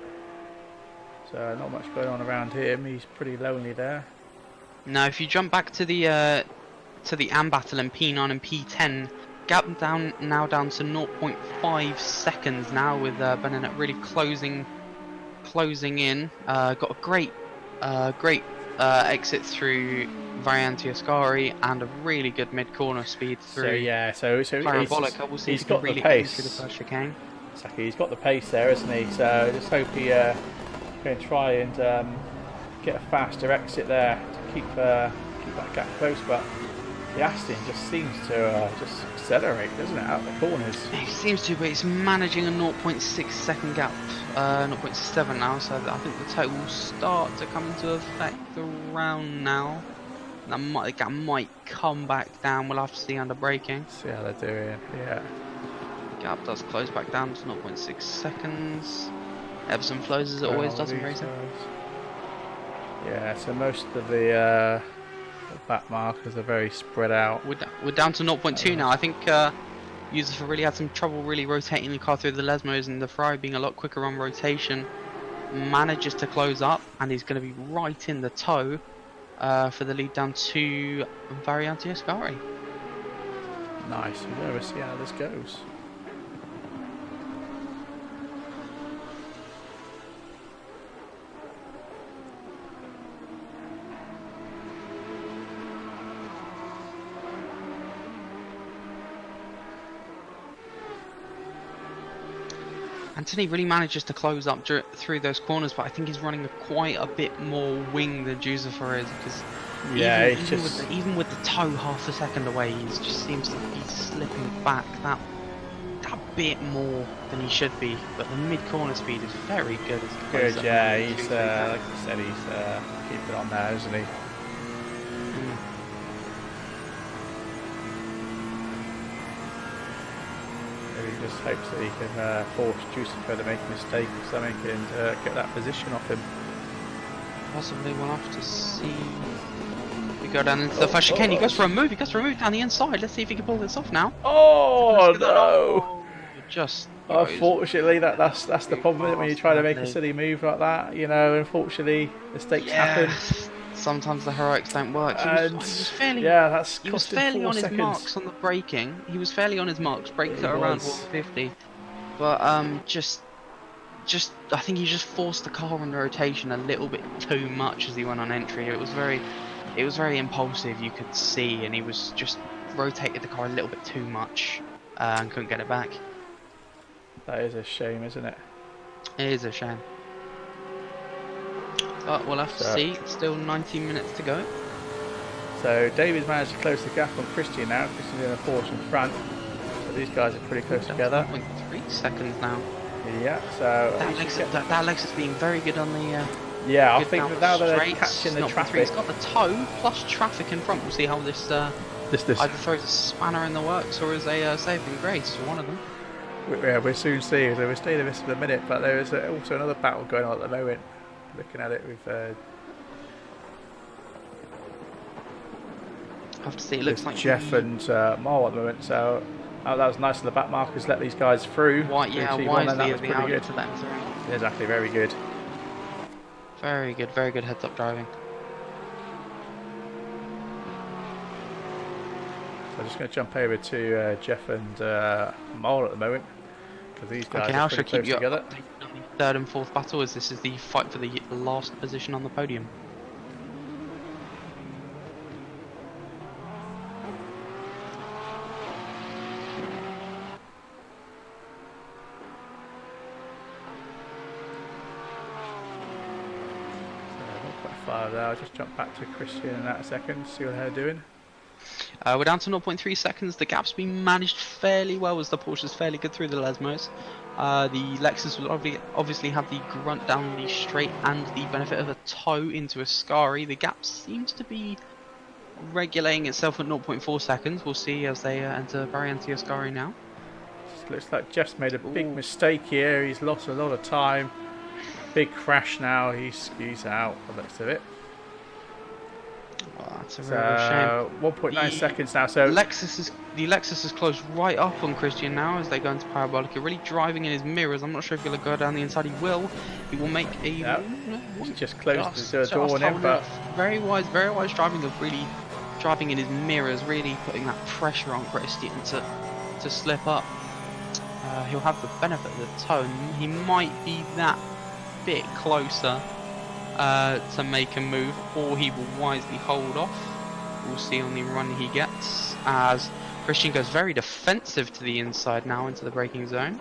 So not much going on around him. He's pretty lonely there. Now, if you jump back to the AM battle in P9 and P10, gap now down to 0.5 seconds now, with Benenet really closing in. Got a great exit through Variante Ascari and a really good mid-corner speed So through yeah, so Parabolica. We'll see if he's he can got the really get into the pace. first chicane. Exactly, he's got the pace there, isn't he? So just hope he can try and get a faster exit there to keep that gap close. But the Aston just seems to just accelerate, doesn't it, out the corners? He seems to, but he's managing a 0.6 second gap, 0.7 now. So I think the total will start to come into effect around now. The gap might come back down. We'll have to see under braking. See how they're doing. Yeah. Gap does close back down to 0.6 seconds. Ebbs and flows as it always does in racing. Yeah, so most of the back markers are very spread out. We're down to 0.2 now. I think Yusufa really had some trouble really rotating the car through the Lesmos, and the Ferrari being a lot quicker on rotation manages to close up, and he's going to be right in the tow for the lead down to Variante Ascari. Nice. We'll see how this goes. Anthony really manages to close up through those corners, but I think he's running quite a bit more wing than Giuseppe is, because yeah, even with the toe half a second away, he just seems to be slipping back that bit more than he should be. But the mid-corner speed is very good. Good, yeah. He's like I said, he's keeping on there, isn't he? He just hopes that he can force Giuseppe to make a mistake or something and get that position off him. Possibly, we'll have to see. We go down into the first chicane. He goes for a move. He goes for a move down the inside. Let's see if he can pull this off now. Oh no! Just. Unfortunately, that's the problem when you try to make a silly move like that. You know, unfortunately, mistakes happen. Sometimes the heroics don't work. He was fairly on his marks on the braking. He was fairly on his marks, braked at around 150. But I think he just forced the car on the rotation a little bit too much as he went on entry. It was very impulsive, you could see, and he was just rotated the car a little bit too much and couldn't get it back. That is a shame, isn't it? It is a shame. But we'll have to see. Still 19 minutes to go. So David's managed to close the gap on Christian now. Christian's in a Porsche in front. So these guys are pretty close together. 1.3 seconds now. Yeah, so that Lexus being very good on the. Yeah, I think that now that they're catching the traffic. It's got the tow plus traffic in front. We'll see how this either throws a spanner in the works or is a saving grace for one of them. Yeah, we'll soon see. So we'll stay in this for a minute, but there is also another battle going on at the moment. Looking at it with have to see. It looks like Jeff and Marl at the moment. So that was nice on the back markers. Let these guys through. Wisely has been able to let them through. Exactly, very good. Very good heads-up driving. So I'm just going to jump over to Jeff and Marl at the moment, because these guys are pretty close together. Third and fourth battle, as this is the fight for the last position on the podium. I'll just jump back to Christian in that second, see what they're doing. We're down to 0.3 seconds. The gap's been managed fairly well as the Porsche's fairly good through the Lesmos. The Lexus will obviously have the grunt down the straight and the benefit of a tow into Ascari. The gap seems to be regulating itself at 0.4 seconds. We'll see as they enter Variante Ascari now. Looks like Jeff's made a big mistake here. He's lost a lot of time. Big crash now. He's out by the looks of it. Oh, that's a real shame. 1.9 seconds now. So the Lexus is closed right up on Christian now as they go into Parabolica, really driving in his mirrors. I'm not sure if he'll go down the inside. He will make a. He's just closed the door on him, but very wise driving of really driving in his mirrors, really putting that pressure on Christian to slip up. He'll have the benefit of the tone. He might be that bit closer to make a move, or he will wisely hold off. We'll see on the run he gets, as Christian goes very defensive to the inside now into the braking zone.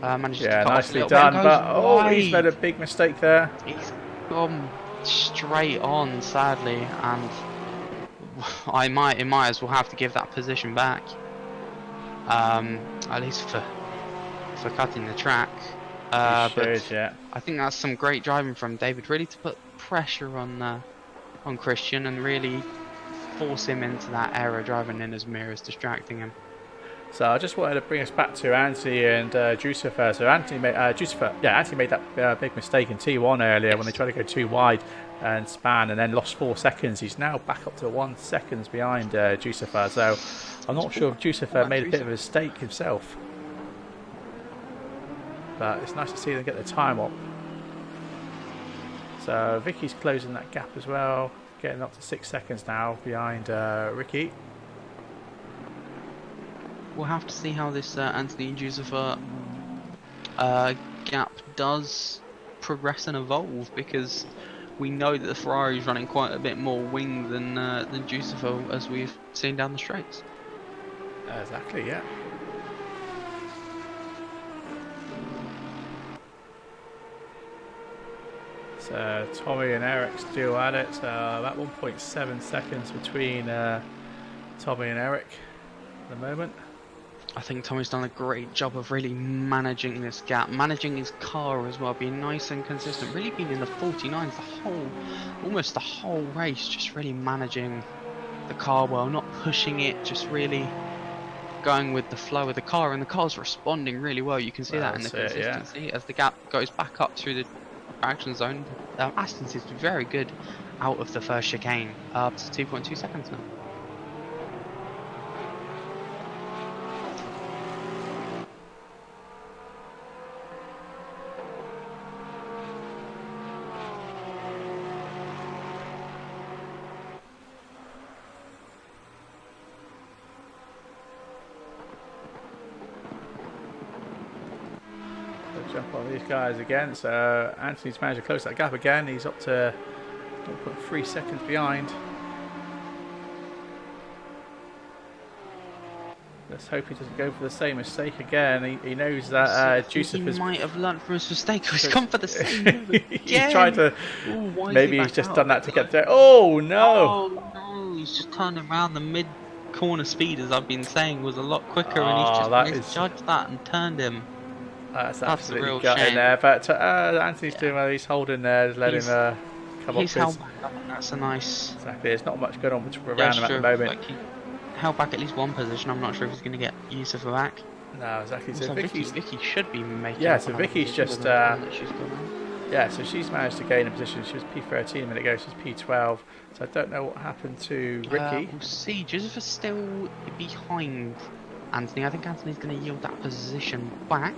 Manages to cut off a nicely little bit and done. goes But oh, he's made a wide. big mistake there. He's gone straight on, sadly, and I might as well have to give that position back. At least for cutting the track. But Yeah. I think that's some great driving from David, really, to put pressure on Christian and really force him into that error, driving in as mirrors, distracting him. So I just wanted to bring us back to Anthony and Jucifer. So Anthony made Anthony made that big mistake in T1 earlier when they tried to go too wide and span, and then lost 4 seconds. He's now back up to 1 second behind Jucifer. So I'm not sure if Jucifer made a bit of a mistake himself, but it's nice to see them get the time up. So Vicky's closing that gap as well, getting up to 6 seconds now behind Ricky. We'll have to see how this Anthony and Jucifer gap does progress and evolve, because we know that the Ferrari is running quite a bit more wing than Jucifer, as we've seen down the straights. Exactly, yeah. So Tommy and Eric still at it. About 1.7 seconds between Tommy and Eric at the moment. I think Tommy's done a great job of really managing this gap, managing his car as well, being nice and consistent, really being in the 49s almost the whole race, just really managing the car well, not pushing it, just really going with the flow of the car, and the car's responding really well. You can see that in the consistency as the gap goes back up through the action zone. Aston seems to be very good out of the first chicane, up to 2.2 seconds now. Jump on these guys again. So Anthony's managed to close that gap again. He's up to 0.3 seconds behind. Let's hope he doesn't go for the same mistake again. He knows that Jucifer's... He might have learnt from his mistake. He's gone for the same move again. He's tried to... Ooh, maybe he's just done that to get there. Oh no! Oh no! He's just turning around. The mid-corner speed, as I've been saying, was a lot quicker, and he's just misjudged that and turned him. That's a absolutely real gut in shame. there. But Anthony's doing well. He's holding there. Just letting him come up. He's held back up, and that's a nice... Exactly. There's not much going on around him at the moment. Like, he held back at least one position. I'm not sure if he's going to get Yusufa back. No, exactly. So Vicky should be making... Yeah, so Vicky's just... yeah, so she's managed to gain a position. She was P13 a minute ago. She's P12. So I don't know what happened to Ricky. We'll see. Yusufa's still behind Anthony. I think Anthony's going to yield that position back.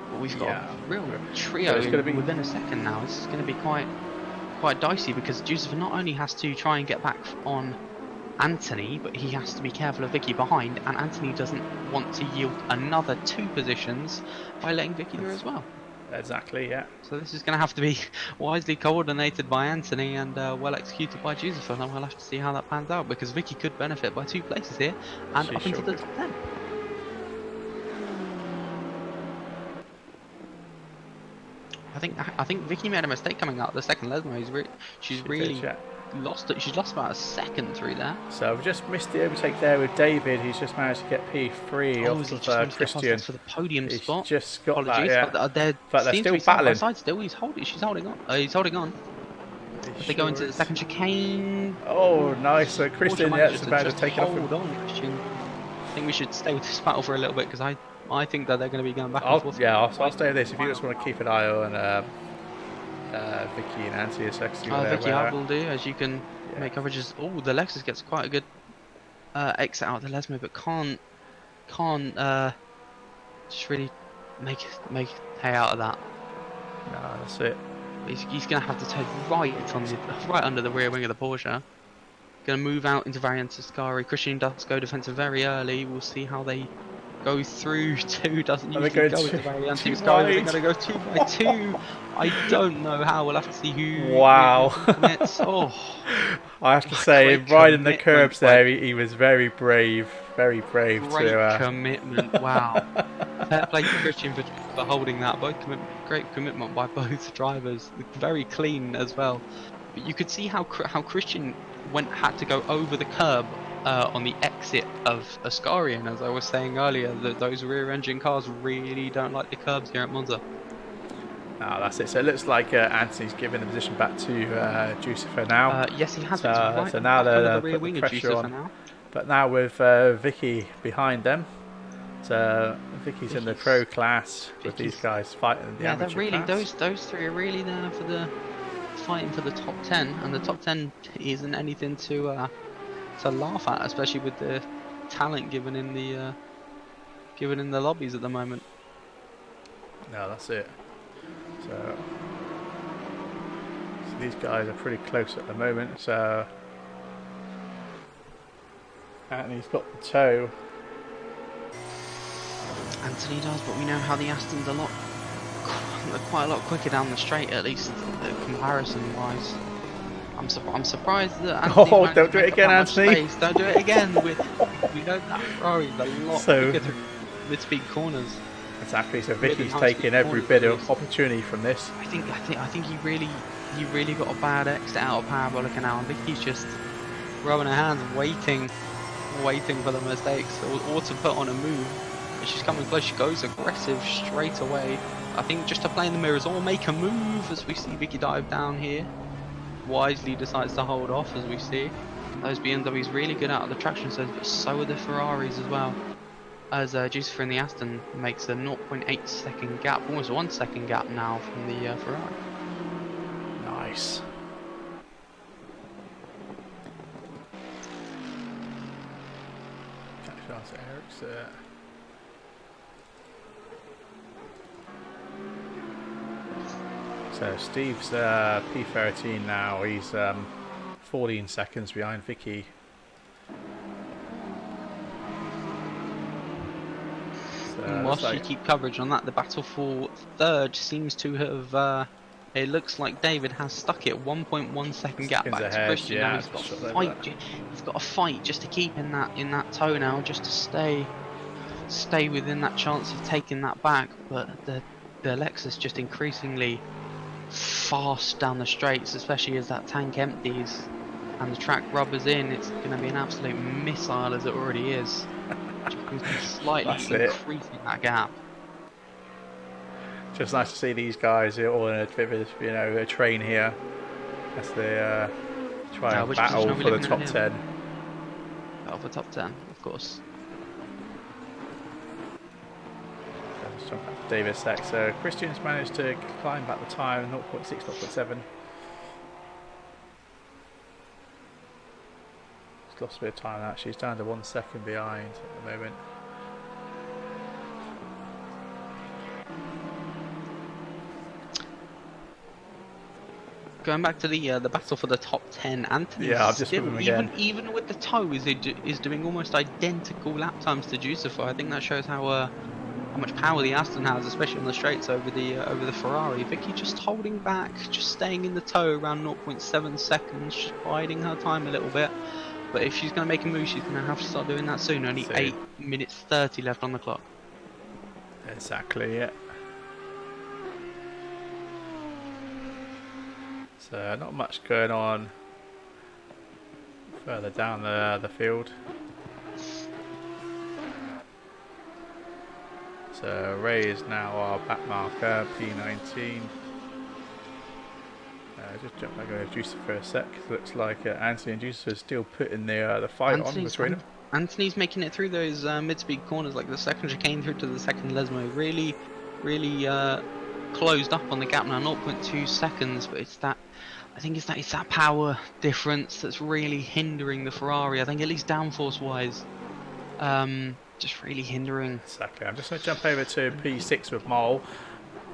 But we've got a real trio within a second now. This is going to be quite dicey, because Yusufa not only has to try and get back on Anthony, but he has to be careful of Vicky behind, and Anthony doesn't want to yield another 2 positions by letting Vicky through as well. Exactly, yeah. So this is going to have to be wisely coordinated by Anthony and well executed by Yusufa, and we'll have to see how that pans out, because Vicky could benefit by 2 places here and up into the top 10. I think Vicky made a mistake coming out the second Lesmo. She's really lost it. She's lost about a second through there. So we've just missed the overtake there with David. He's just managed to get P3 off of Christian for the podium spot. Just got Apologies, that, yeah. But they're still battling. Still, she's holding on. He's holding on. They go into the second chicane. Oh, nice. So Christian, it's about to take it off. Hold on, Christian. I think we should stay with this battle for a little bit, because I think that they're going to be going back and forth. Yeah, I'll stay with this. If you just want to keep an eye on Vicky and Anthony a second. Vicky, I will do, as you can make coverages. Oh, the Lexus gets quite a good exit out of the Lesmo, but can't just really make hay out of that. No, that's it. He's going to have to turn right under the rear wing of the Porsche. Going to move out into Variante Ascari. Christian does go defensive very early. We'll see how they go through 2 doesn't Are they usually going go with too- the very anti too skies. They're wide? going to go 2 by 2. I don't know how. We'll have to see who Wow. commits. Oh, I have to say, great riding the commitment curbs by there, he was very brave great to. commitment. Wow. Fair play to Christian for holding that. Great commitment by both drivers. Very clean as well. But you could see how Christian had to go over the curb on the exit of Ascarian. As I was saying earlier, that those rear-engine cars really don't like the curbs here at Monza. No, that's it. So it looks like Anthony's giving the position back to Jucifer now. Yes, he has. So, It's right so on now the back under they're the rear put the wing of pressure Juicer on. for now. But now with Vicky behind them. So Vicky's in the pro class with these guys fighting in the Yeah, they're amateur really class. those three are really there for the fighting for the top 10, and the top 10 isn't anything to laugh at, especially with the talent given in the lobbies at the moment. No, that's it. So these guys are pretty close at the moment. So Anthony's got the toe. Anthony does, but we know how the Aston's quite a lot quicker down the straight, at least comparison-wise. I'm surprised that Anthony Don't do it again, Anthony. Don't do it again. We know that Ferrari's a lot quicker through mid-speed corners. Exactly. So Vicky's taking every bit of opportunity from this. I think he really got a bad exit out of Parabolica now, and Vicky's just rubbing her hands, waiting for the mistakes or to put on a move. But she's coming close. She goes aggressive straight away. I think just to play in the mirrors or make a move, as we see Vicky dive down here. Wisely decides to hold off, as we see. Those BMWs really good out of the traction zones, but so are the Ferraris as well. As Jucifer in the Aston makes a 0.8 second gap, almost 1 second gap now from the Ferrari. Nice. So Steve's P13 now. He's 14 seconds behind Vicky. Whilst you keep coverage on that, the battle for third seems to have. It looks like David has stuck it 1.1 second gap back to Christian. Yeah, now he's got to fight. He's got to fight just to keep in that toe now, just to stay within that chance of taking that back. But the Lexus just increasingly fast down the straights, especially as that tank empties and the track rubbers in. It's going to be an absolute missile, as it already is. Just slightly increasing that gap. Just nice to see these guys all in a bit of a train here as they try and battle for the top 10. Battle for top 10, of course. Let's jump back to David sec. So Christian's managed to climb back the time 0.6, 0.7. He's lost a bit of time actually. He's down to 1 second behind at the moment. Going back to the battle for the top 10, Anthony still, even with the toe, is doing almost identical lap times to Jucifer. I think that shows how much power the Aston has, especially on the straights over the Ferrari. Vicky just holding back, just staying in the toe around 0.7 seconds, just biding her time a little bit. But if she's going to make a move, she's going to have to start doing that soon. Only 8 minutes 30 left on the clock. Exactly, yeah. So not much going on further down the field. So Ray is now our back marker, P19. Just jump back over to Juicer for a sec. Looks like Anthony and Juicer are still putting the fight on between them. Anthony's making it through those mid-speed corners, like the second chicane through to the second Lesmo. Really closed up on the gap now, 0.2 seconds. But it's that power difference that's really hindering the Ferrari. I think at least downforce-wise, just really hindering. Exactly. I'm just going to jump over to P6 with Mole.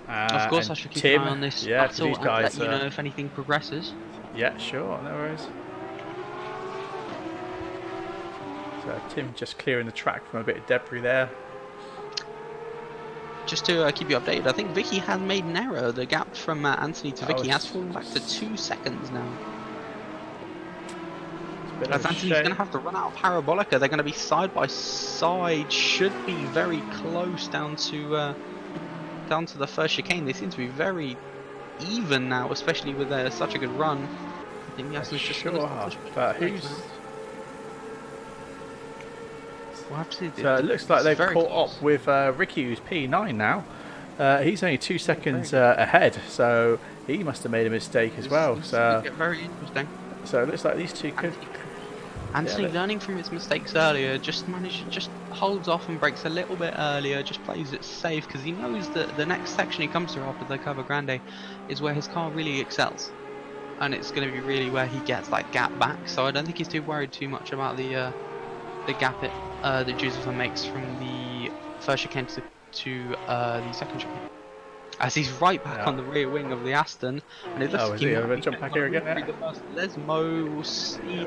Of course, I should keep an eye on this battle and let you know if anything progresses. Yeah, sure, no worries. So Tim just clearing the track from a bit of debris there. just to keep you updated, I think Vicky has made an error. The gap from Anthony to Vicky has fallen back to 2 seconds now. As Anthony's going to have to run out of Parabolica, they're going to be side by side. Should be very close down to the first chicane. They seem to be very even now, especially with such a good run. I think Yassin's just going to but who's... We'll have to see. So it looks like they've caught close up with Ricky, who's P9 now. He's only 2 seconds ahead, so he must have made a mistake as well. So very interesting. So it looks like these two could... Anthony, learning from his mistakes earlier, just holds off and breaks a little bit earlier, just plays it safe, because he knows that the next section he comes to after the Curva Grande is where his car really excels. And it's going to be really where he gets that gap back, so I don't think he's too worried too much about the gap that Giuseppe makes from the first chicane to the second chicane. As he's right back on the rear wing of the Aston, and it looks like he might jump back here again. Lesmo will see,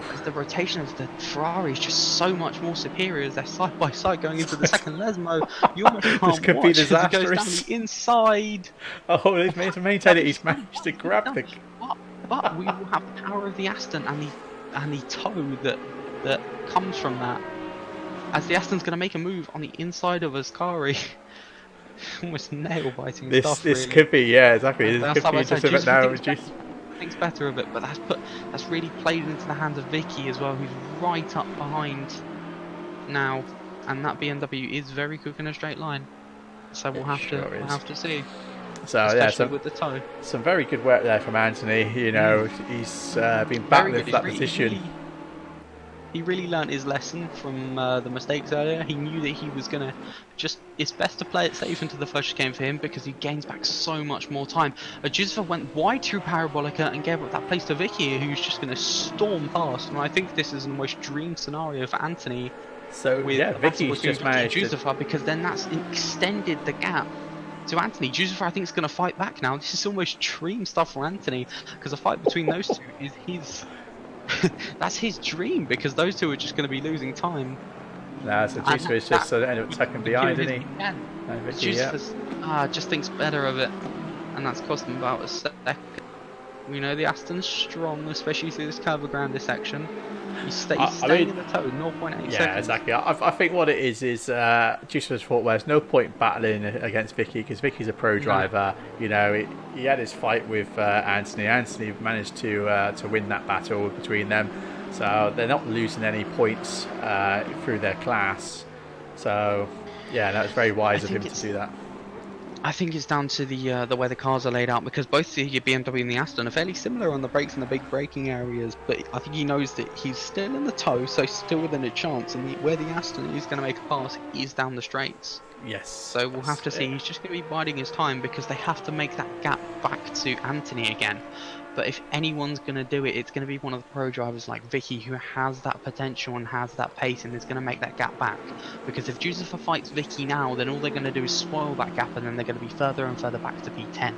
because the rotation of the Ferrari is just so much more superior as they're side by side going into the second Lesmo. You almost can't this could watch be as he goes disastrous. down the inside. Oh, he's maintained it. He's managed to grab the... But we will have the power of the Aston and the toe that comes from that. As the Aston's going to make a move on the inside of Ascari. Almost nail biting stuff. This really. Could be, yeah, exactly. This could be just a bit now. Thinks better of it, but that's really played into the hands of Vicky as well, who's right up behind now, and that BMW is very quick in a straight line. So we'll have to see. So especially with the toe. Some very good work there from Anthony. You know, he's been battling for that position. He really learnt his lesson from the mistakes earlier. He knew that he was gonna it's best to play it safe into the first chicane for him, because he gains back so much more time. Giuseppe went wide through Parabolica and gave up that place to Vicky, who's just gonna storm past. And I think this is the most dream scenario for Anthony. So Vicky's just managed Giuseppe, because then that's extended the gap to Anthony. Giuseppe, I think, is going to fight back now. This is almost dream stuff for Anthony, because a fight between those two is his... that's his dream, because those two are just going to be losing time. Nah, so Giuseppe's just end up second behind, isn't he? Giuseppe just thinks better of it, and that's cost him about a second. We know the Aston's strong, especially through this Curva Grande section. He's staying in the toe, 0.8 seconds. Yeah, exactly. I think what it is Giuseppe's fault, where there's no point battling against Vicky, because Vicky's a pro driver. You know, he had his fight with Anthony. Anthony managed to win that battle between them, so they're not losing any points through their class. So yeah, that was very wise of him to do that. I think it's down to the way the cars are laid out, because both the BMW and the Aston are fairly similar on the brakes and the big braking areas, but I think he knows that he's still in the toe, so still within a chance, and where the Aston is going to make a pass is down the straights. Yes. So we'll have to see. He's just going to be biding his time, because they have to make that gap back to Anthony again. But if anyone's going to do it, it's going to be one of the pro drivers like Vicky, who has that potential and has that pace and is going to make that gap back. Because if Giuseppe fights Vicky now, then all they're going to do is spoil that gap, and then they're going to be further and further back to P10.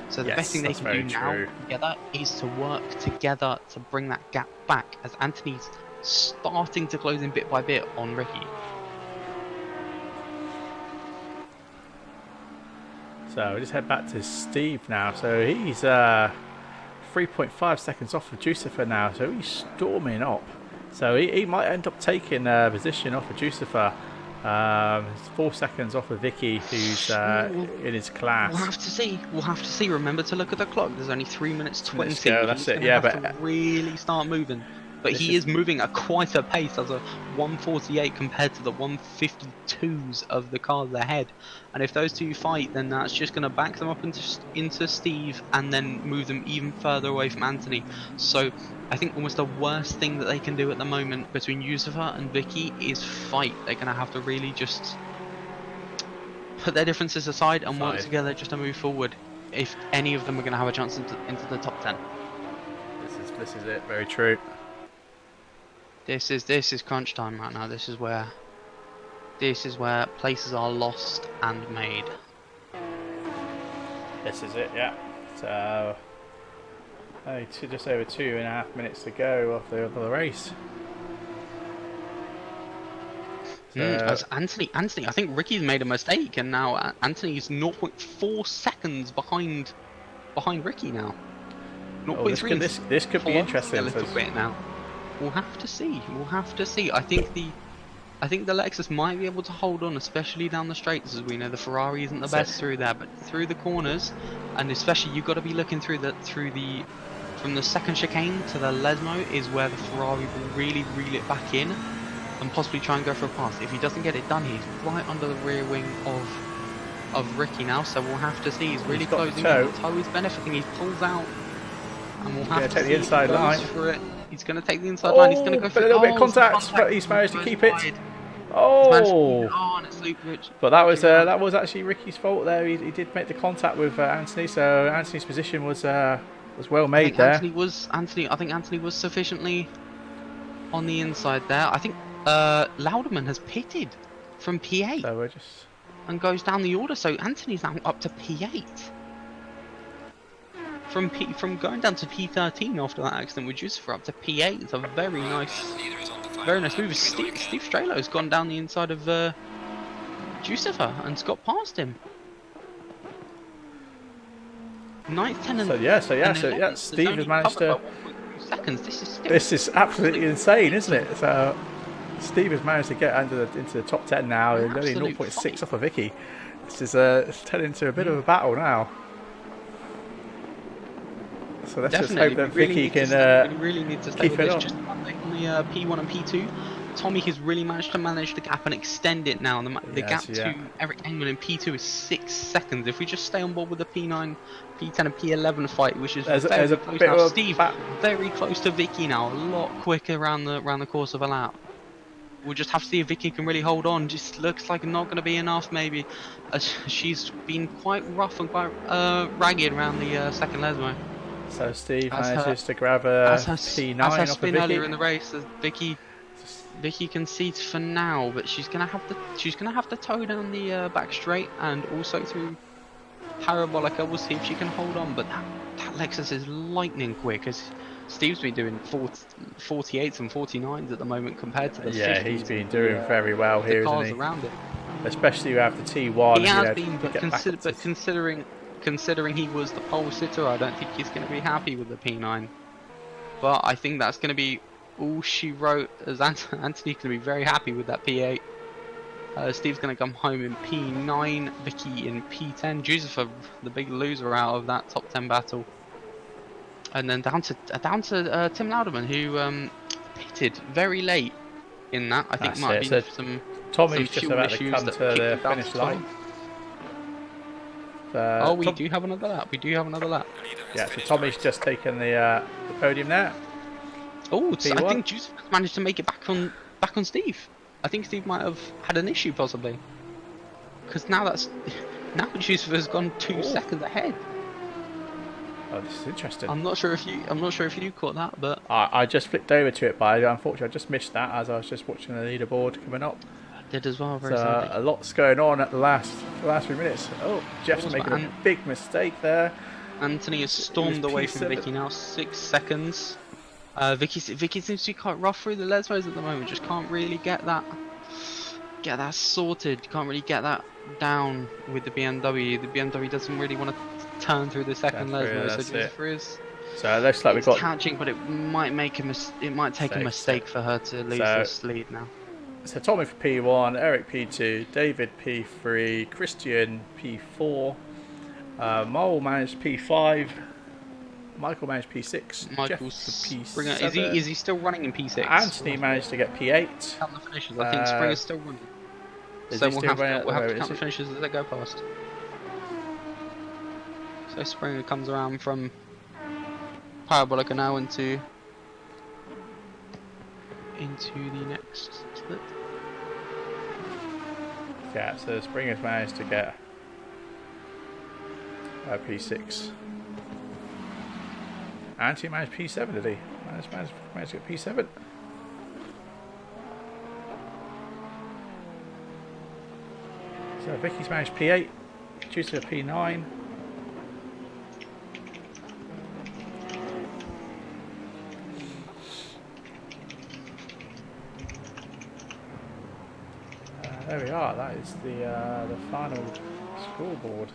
So the best thing they can do now together is to work together to bring that gap back, as Anthony's starting to close in bit by bit on Ricky. So we just head back to Steve now. So he's 3.5 seconds off of Giuseppe now, so he's storming up. So he might end up taking a position off of Giuseppe. 4 seconds off of Vicky, who's in his class. We'll have to see. We'll have to see. Remember to look at the clock. There's only 3 minutes 20. That's it. Yeah, but really start moving. But he is moving at quite a pace as a 148 compared to the 152s of the cars ahead. And if those two fight, then that's just going to back them up into Steve, and then move them even further away from Anthony. So I think almost the worst thing that they can do at the moment between Yusufa and Vicky is fight. They're going to have to really just put their differences aside and work together just to move forward, if any of them are going to have a chance into the top 10. This is it. Very true. This is crunch time right now. This is where places are lost and made. This is it, yeah. So just over 2.5 minutes to go of the race. As Anthony, I think Ricky's made a mistake, and now Anthony's 0.4 seconds behind Ricky now. 0.3. This could be interesting. A little bit now. We'll have to see. We'll have to see. I think the Lexus might be able to hold on, especially down the straights, as we know the Ferrari isn't the best through there, but through the corners, and especially you've got to be looking from the second chicane to the Lesmo is where the Ferrari will really reel it back in and possibly try and go for a pass. If he doesn't get it done, he's right under the rear wing of Ricky now, so we'll have to see. He's really closing in. The toe is benefiting. He pulls out, and we'll have to take see. the inside line. For it. He's going to take the inside line. He's going to go for a little bit of contact, but he's managed to keep it. And it's Luke Rich. But that was actually Ricky's fault there. He did make the contact with Anthony, so Anthony's position was well made there. I think Anthony was sufficiently on the inside there. I think Lauderman has pitted from P8 So and goes down the order. So Anthony's now up to P8. From going down to P13 after that accident with Jucifer up to P8. It's a very nice move. Steve Stralo's gone down the inside of Jucifer and's got past him. 9th, 10th, So Steve has managed to. Seconds. This is absolutely insane, isn't it? So Steve has managed to get into the top 10 now. He's only 0.6 off of Vicky. This is turning into a bit of a battle now. So let's just hope that Vicky can keep it on. Just on the P1 and P2. Tommy has really managed the gap and extend it now. The gap to Eric Engel in P2 is 6 seconds. If we just stay on board with the P9, P10 and P11 fight, which is very close now. Steve very close to Vicky now, a lot quicker around the course of a lap. We'll just have to see if Vicky can really hold on. Just looks like not going to be enough maybe. She's been quite rough and quite ragged around the second Lesmo. So Steve manages to grab a P9 off of spin Vicky. earlier in the race. Vicky concedes for now, but she's gonna have to tow down the back straight and also through Parabolica. We'll see if she can hold on, but that Lexus is lightning quick, as Steve's been doing 48s and 49s at the moment compared to the 50s. He's been doing very well here, isn't he? Around it. Especially after T1. He has been, but considering he was the pole sitter, I don't think he's going to be happy with the P9. But I think that's going to be all she wrote, as Anthony's going to be very happy with that P8. Steve's going to come home in P9, Vicky in P10. Jucifer, the big loser out of that top 10 battle. And then down to Tim Lauderman, who pitted very late in that. I think might be some Tommy's just fuel about to issues come that to the kicked him finish down line. we do have another lap. Yeah, so Tommy's just taken the podium there. Oh, so I think Juice managed to make it back on Steve. I think Steve might have had an issue possibly, because now Juice has gone 2 seconds ahead. Oh, this is interesting. I'm not sure if you caught that, but I just flipped over to it, but unfortunately I just missed that as I was just watching the leaderboard coming up. I did as well. Very sadly. A lot's going on at the last few minutes. Oh, Jeff's making a big mistake there. Anthony has stormed away from Vicky now, 6 seconds. Vicky seems to be quite rough through the Lesmos at the moment. Just can't really get that sorted. Can't really get that down with the BMW. The BMW doesn't really want to turn through the second Lesmo, so it looks like we've got catching, but it might take a mistake for her to lose this lead now. So Tommy for P1, Eric P2, David P3, Christian P4, Mole managed P5, Michael managed P6, Michael's Jeff for P7. Is he still running in P6? Anthony managed to get P8. Count the finishes. I think Springer's still running. So we'll have to count the finishes as they go past. So Springer comes around from Parabolica now into the next split. Yeah, so Springer's managed to get P6. Anthony managed P7, did he? Managed to get P7. So Vicky's managed P8, Juicer P9. There we are. That is the final scoreboard.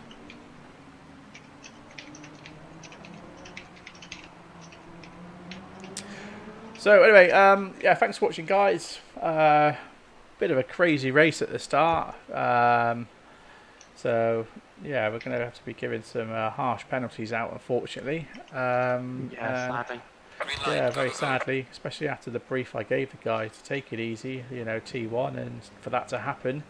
So anyway, yeah, thanks for watching, guys. Bit of a crazy race at the start. So yeah, we're going to have to be giving some harsh penalties out, unfortunately. Sadly. Yeah, very sadly, especially after the brief I gave the guy to take it easy, you know, T1, and for that to happen.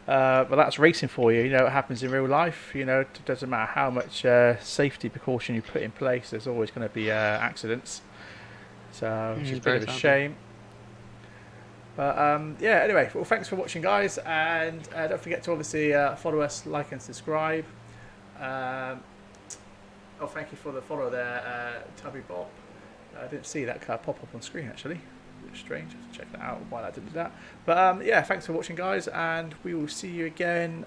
But that's racing for you. You know, it happens in real life. You know, it doesn't matter how much safety precaution you put in place. There's always going to be accidents. So which is a bit of a shame. But yeah, anyway, well, thanks for watching, guys, and don't forget to obviously follow us, like and subscribe. Oh, thank you for the follow there, Tubby Bob. I didn't see that pop up on screen, actually. A bit strange. I have to check that out, why that didn't do that. But yeah, thanks for watching, guys, and we will see you again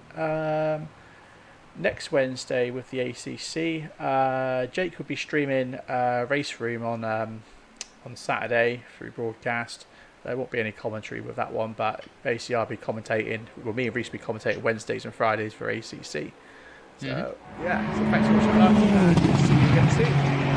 next Wednesday with the ACC. Jake will be streaming Race Room on Saturday through broadcast. There won't be any commentary with that one, but basically I'll be commentating. Well, me and Reese will be commentating Wednesdays and Fridays for ACC. So yeah, so thanks for watching, and see you again soon.